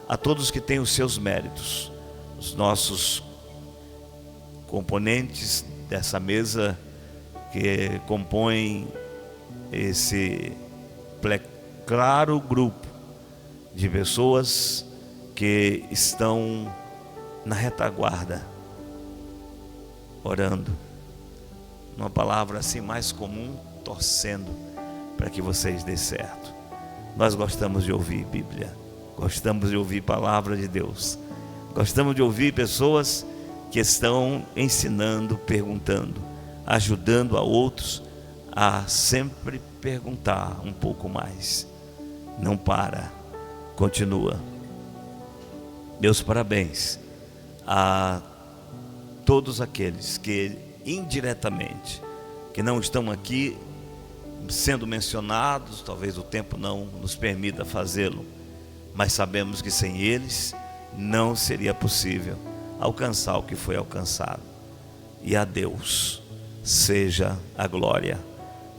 a todos que têm os seus méritos, os nossos componentes dessa mesa que compõem esse claro grupo de pessoas que estão na retaguarda, orando, numa palavra assim mais comum, torcendo para que vocês dê certo. Nós gostamos de ouvir Bíblia, gostamos de ouvir palavra de Deus, gostamos de ouvir pessoas que estão ensinando, perguntando, ajudando a outros a sempre perguntar um pouco mais. Não para, continua. Meus parabéns a todos aqueles que indiretamente, que não estão aqui sendo mencionados, talvez o tempo não nos permita fazê-lo, mas sabemos que sem eles não seria possível alcançar o que foi alcançado. E a Deus seja a glória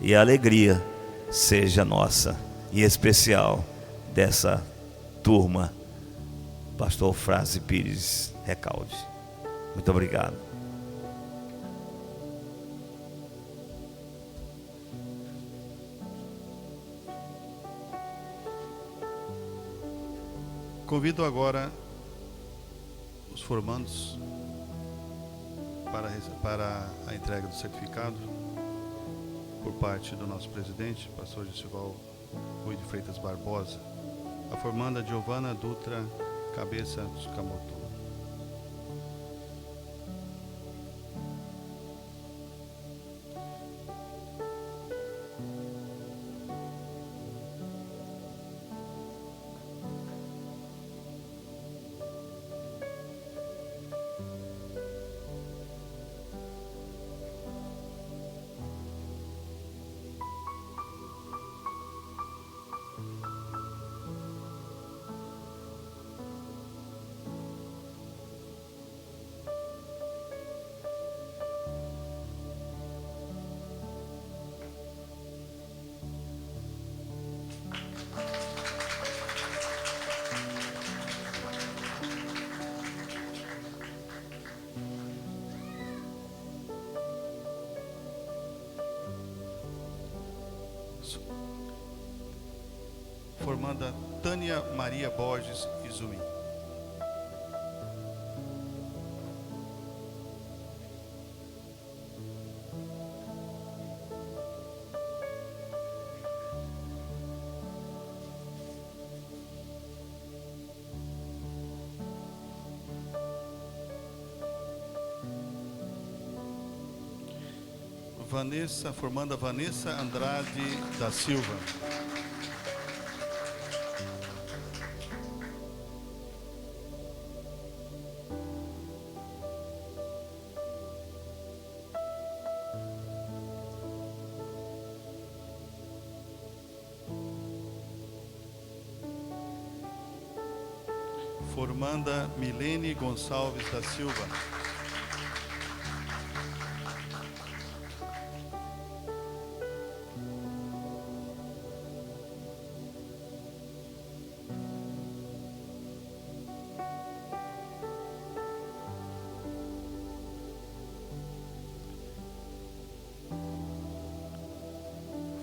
e a alegria seja nossa, e especial dessa turma, Pastor Frase Pires Recalde. Muito obrigado. Convido agora os formandos para a entrega do certificado por parte do nosso presidente, pastor Gesival Rui de Freitas Barbosa, a formanda Giovana Dutra Cabeça Tsukamoto. curso. Formanda Tânia Maria Borges Izumi. Formanda Vanessa Andrade da Silva. Formanda Milene Gonçalves da Silva.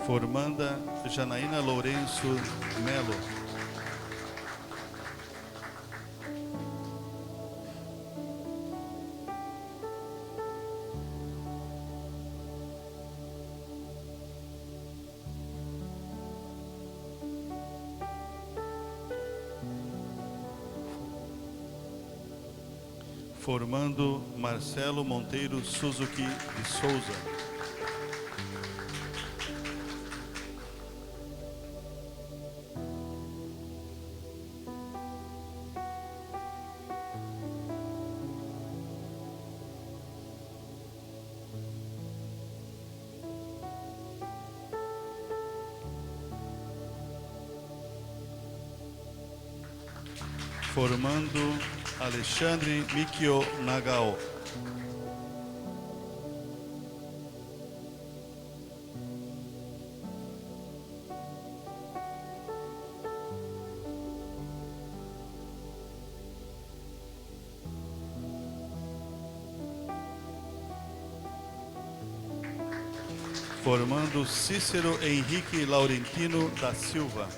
Formanda Janaína Lourenço Melo. Formando Marcelo Monteiro Suzuki de Souza. Formando Alexandre Mikio Nagao. Formando Cícero Henrique Laurentino da Silva.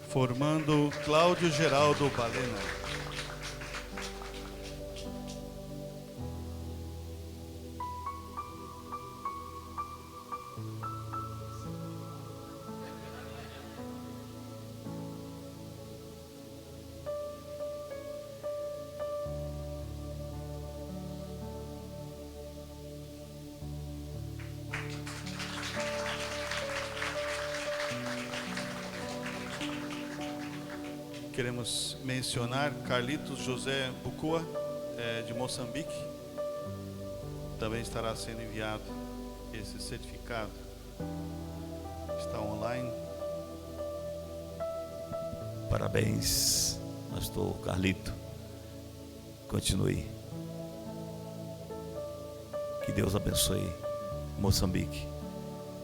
Formando Cláudio Geraldo Balena. Queremos mencionar Carlitos José Bucua, de Moçambique. Também estará sendo enviado esse certificado. Está online. Parabéns, pastor Carlito. Continue. Que Deus abençoe Moçambique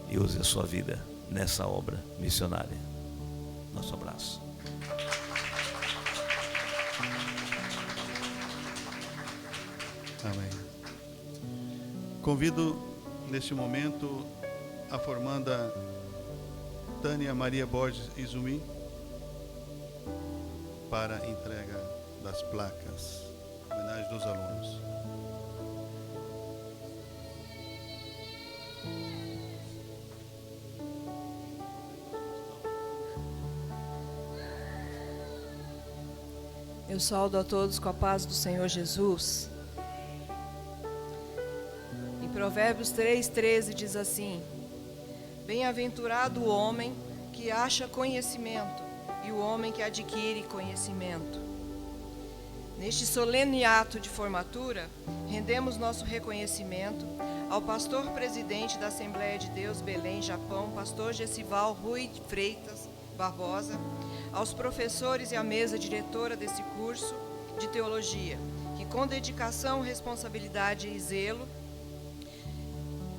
e use a sua vida nessa obra missionária. Nosso abraço. Amém. Convido neste momento a formanda Tânia Maria Borges Izumi para a entrega das placas, em homenagem dos alunos. Eu saúdo a todos com a paz do Senhor Jesus. Em Provérbios 3:13 diz assim: Bem-aventurado o homem que acha conhecimento e o homem que adquire conhecimento. Neste solene ato de formatura, rendemos nosso reconhecimento ao pastor presidente da Assembleia de Deus Belém, Japão, pastor Gessival Rui Freitas Barbosa, aos professores e à mesa diretora desse curso de teologia, que com dedicação, responsabilidade e zelo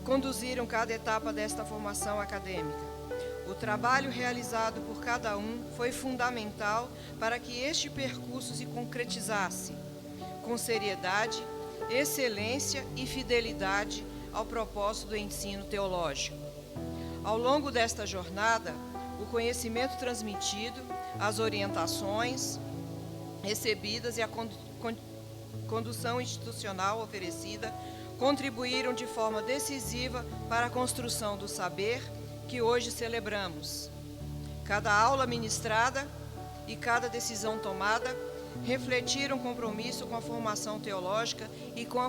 conduziram cada etapa desta formação acadêmica. O trabalho realizado por cada um foi fundamental para que este percurso se concretizasse com seriedade, excelência e fidelidade ao propósito do ensino teológico. Ao longo desta jornada, o conhecimento transmitido, as orientações recebidas e a condução institucional oferecida contribuíram de forma decisiva para a construção do saber que hoje celebramos. Cada aula ministrada e cada decisão tomada refletiram compromisso com a formação teológica e com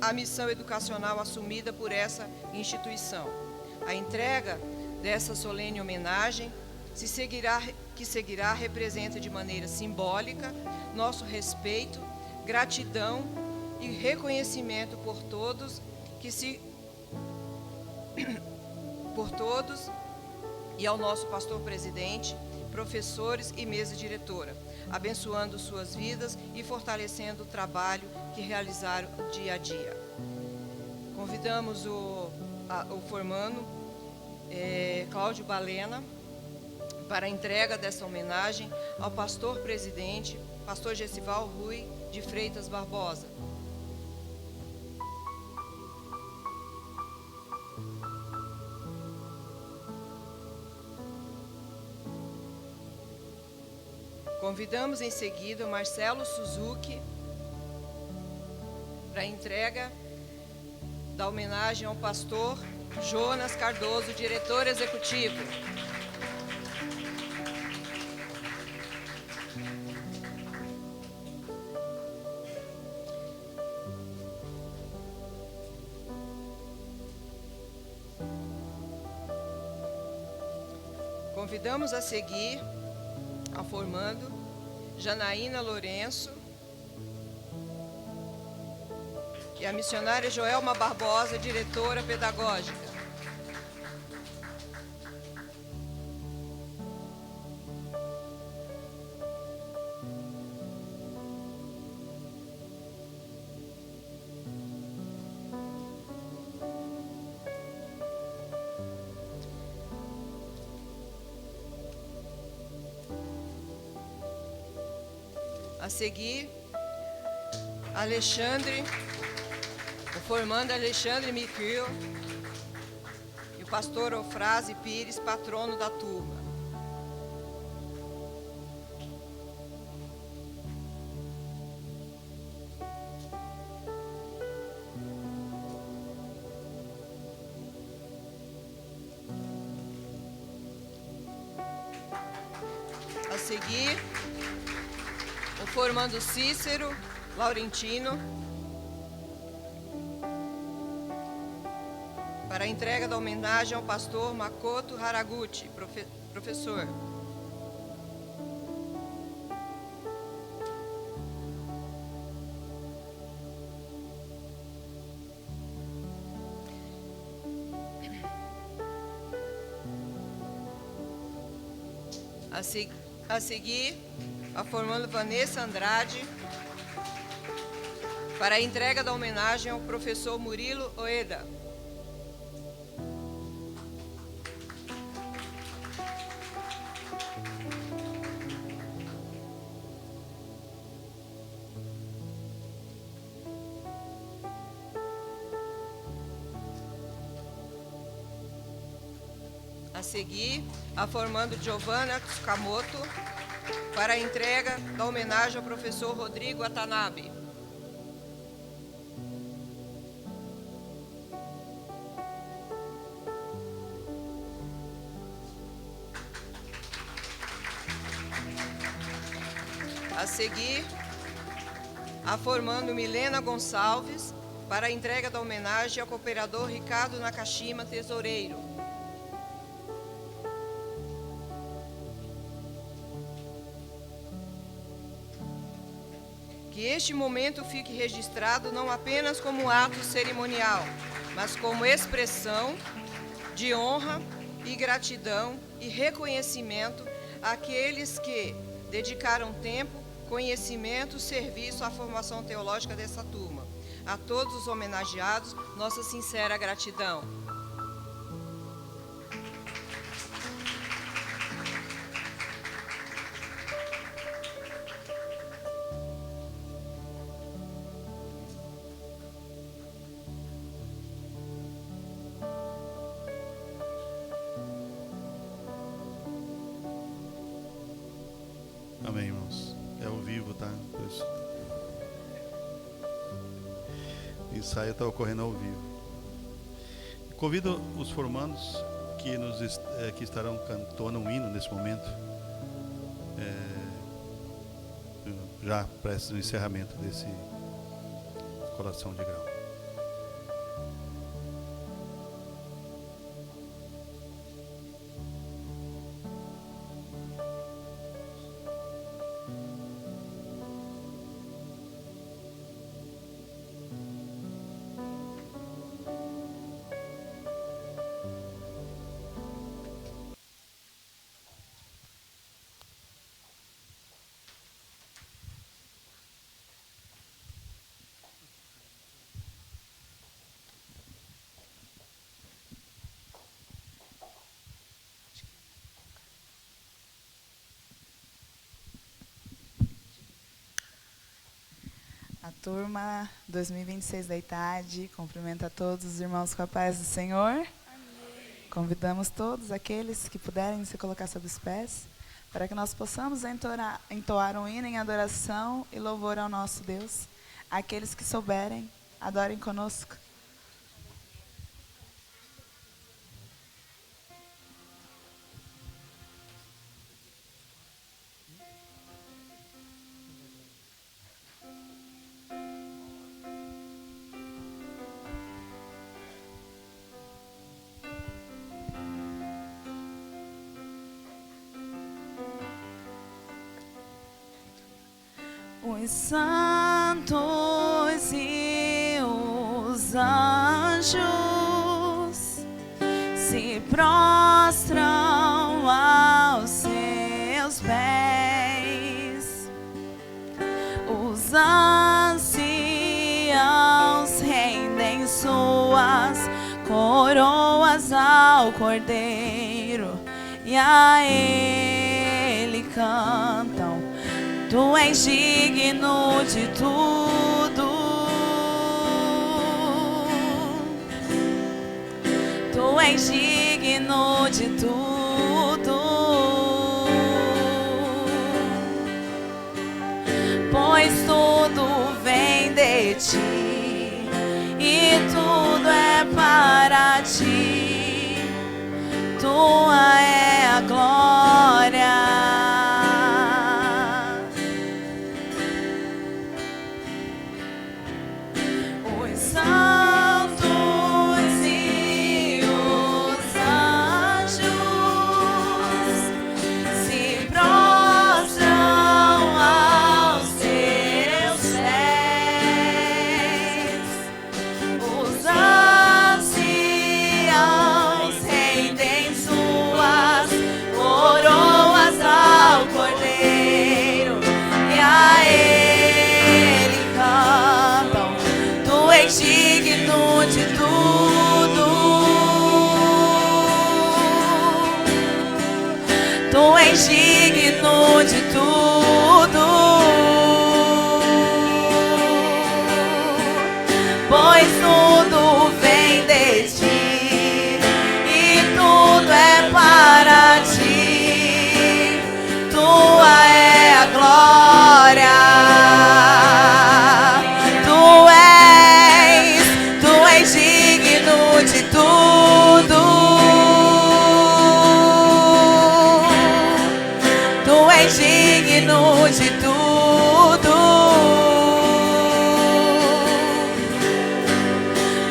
a missão educacional assumida por essa instituição. A entrega dessa solene homenagem que seguirá representa de maneira simbólica nosso respeito, gratidão e reconhecimento por todos e ao nosso pastor presidente, professores e mesa diretora, abençoando suas vidas e fortalecendo o trabalho que realizaram dia a dia. Convidamos o formando Cláudio Balena para a entrega dessa homenagem ao pastor presidente, pastor Gessival Rui de Freitas Barbosa. Convidamos em seguida o Marcelo Suzuki para a entrega da homenagem ao pastor Jonas Cardoso, diretor executivo. Convidamos a seguir a formando Janaína Lourenço e a missionária Joelma Barbosa, diretora pedagógica. A seguir, o formando Alexandre Miquel e o pastor Ofrase Pires, patrono da turma. A seguir, o formando Cícero Laurentino para a entrega da homenagem ao pastor Makoto Haraguchi, professor. A seguir, a formando Vanessa Andrade para a entrega da homenagem ao professor Murilo Oeda. A seguir, a formando Giovanna Tsukamoto para a entrega da homenagem ao professor Rodrigo Watanabe. A seguir, a formando Milena Gonçalves para a entrega da homenagem ao cooperador Ricardo Nakashima, tesoureiro. Que este momento fique registrado não apenas como um ato cerimonial, mas como expressão de honra e gratidão e reconhecimento àqueles que dedicaram tempo, conhecimento, serviço à formação teológica dessa turma. A todos os homenageados, nossa sincera gratidão. Amém, irmãos. É ao vivo, tá? O ensaio está ocorrendo ao vivo. Convido os formandos que estarão cantando um hino nesse momento, já prestes no encerramento desse coração de grão. A turma 2026 da ITAD cumprimenta a todos os irmãos com a paz do Senhor. Amém. Convidamos todos aqueles que puderem se colocar sobre os pés, para que nós possamos entoar um hino em adoração e louvor ao nosso Deus. Aqueles que souberem, adorem conosco. Os santos e os anjos se prostram aos seus pés. Os anciãos rendem suas coroas ao Cordeiro e a Ele cantam: Tu és digno de tudo, Tu és digno de tudo, pois tudo vem de Ti e tudo é para Ti, Tua é a glória. Tu és digno de tudo, pois tudo vem de Ti e tudo é para Ti, Tua é a glória. Tu és digno de tudo. Digno de tudo,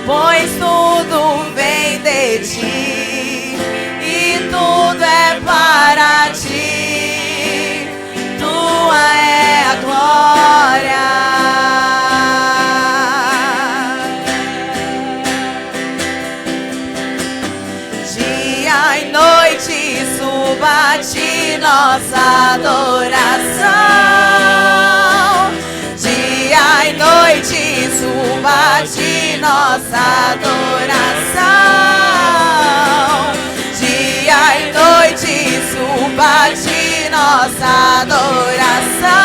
pois tudo vem de Ti e tudo é para Ti, Tua é a glória. Dia e noite suba a Ti nossa adoração, dia e noite sua suba de nossa adoração. Dia e noite suba de nossa adoração.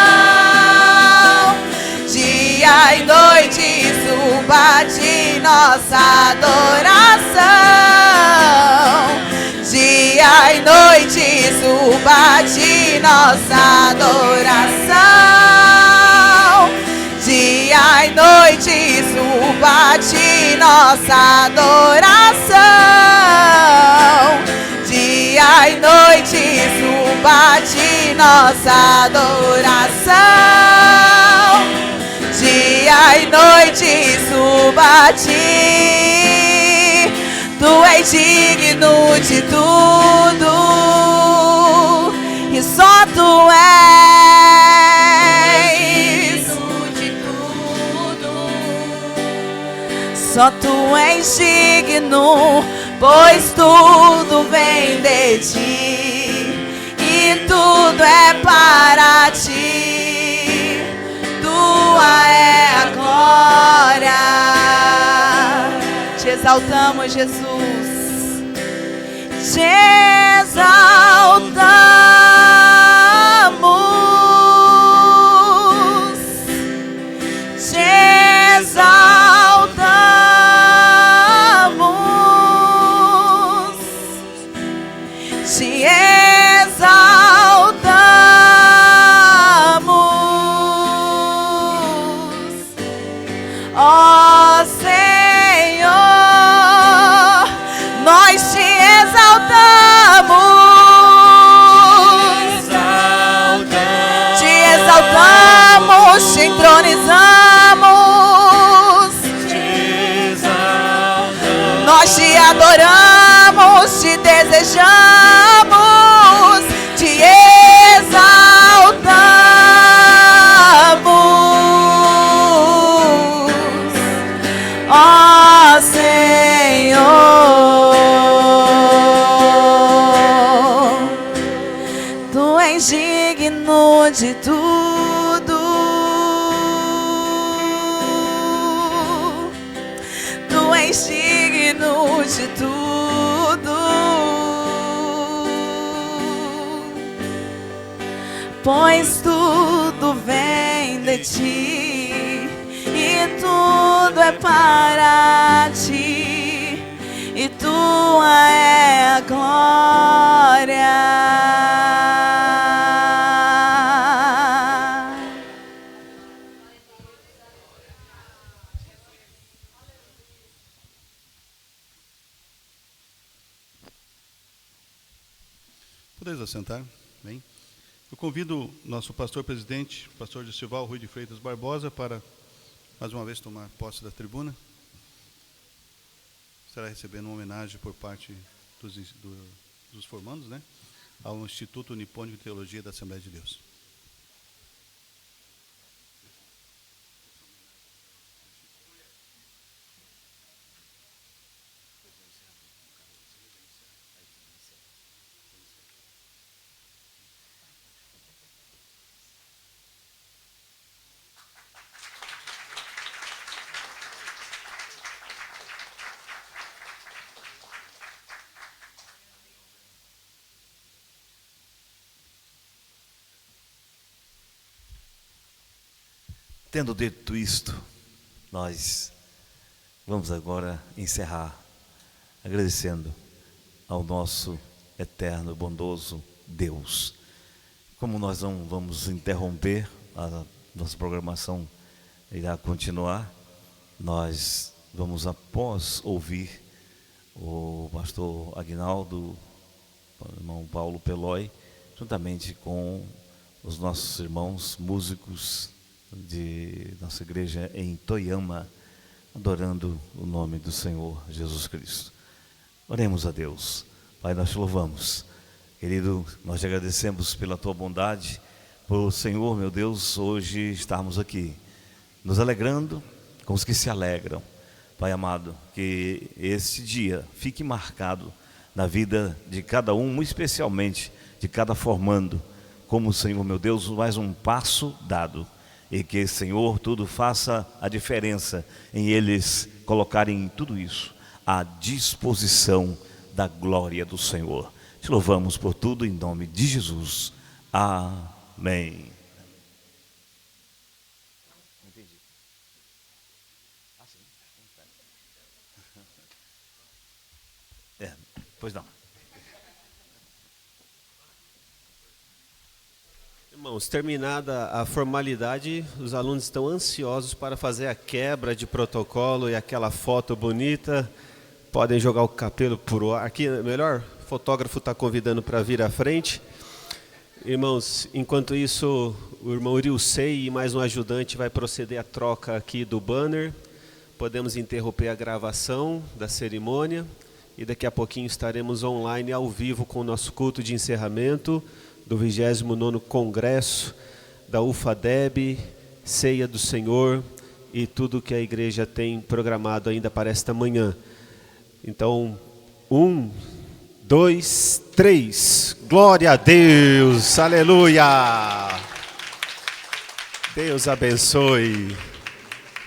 Dia e noite suba de nossa adoração. Dia e noite suba de nossa adoração. Dia e noite suba de nossa adoração. Dia e noite suba de nossa adoração. Dia e noite suba de. Tu és digno de tudo e só tu és. Só tu és digno, pois tudo vem de ti e tudo é para ti. Tua é a glória. Te exaltamos, Jesus. Te exaltamos. Te exaltamos. Te exaltamos. Ó Senhor, nós te exaltamos. Te exaltamos, te entronizamos. Nós te adoramos, te desejamos, te exaltamos. Ó Senhor, tu és digno de tudo. Tu és digno de tudo, pois tudo vem de ti e tudo é para ti e tua é a glória. Podeis assentar, bem. Eu convido o nosso pastor-presidente, pastor Gilcival Rui de Freitas Barbosa, para mais uma vez tomar posse da tribuna. Estará recebendo uma homenagem por parte dos formandos, né, ao Instituto Nipônico de Teologia da Assembleia de Deus. Tendo dito isto, nós vamos agora encerrar agradecendo ao nosso eterno, bondoso Deus. Como nós não vamos interromper, a nossa programação irá continuar, nós vamos, após ouvir o pastor Aguinaldo, o irmão Paulo Pelói, juntamente com os nossos irmãos músicos de nossa igreja em Toyama, adorando o nome do Senhor Jesus Cristo. Oremos a Deus. Pai, nós te louvamos. Querido, nós te agradecemos pela tua bondade, por, Senhor, meu Deus, hoje estarmos aqui, nos alegrando com os que se alegram. Pai amado, que esse dia fique marcado na vida de cada um, especialmente de cada formando, como, Senhor, meu Deus, mais um passo dado E que, Senhor, tudo faça a diferença em eles colocarem tudo isso à disposição da glória do Senhor. Te louvamos por tudo em nome de Jesus. Amém. Pois não. Irmãos, terminada a formalidade, os alunos estão ansiosos para fazer a quebra de protocolo e aquela foto bonita. Podem jogar o cabelo por ar. Aqui, melhor, o fotógrafo está convidando para vir à frente. Irmãos, enquanto isso, o irmão Irilcei e mais um ajudante vai proceder à troca aqui do banner. Podemos interromper a gravação da cerimônia e daqui a pouquinho estaremos online ao vivo com o nosso culto de encerramento do 29º Congresso da UFADEB, Ceia do Senhor e tudo que a igreja tem programado ainda para esta manhã. Então, 1, 2, 3, glória a Deus, aleluia! Deus abençoe.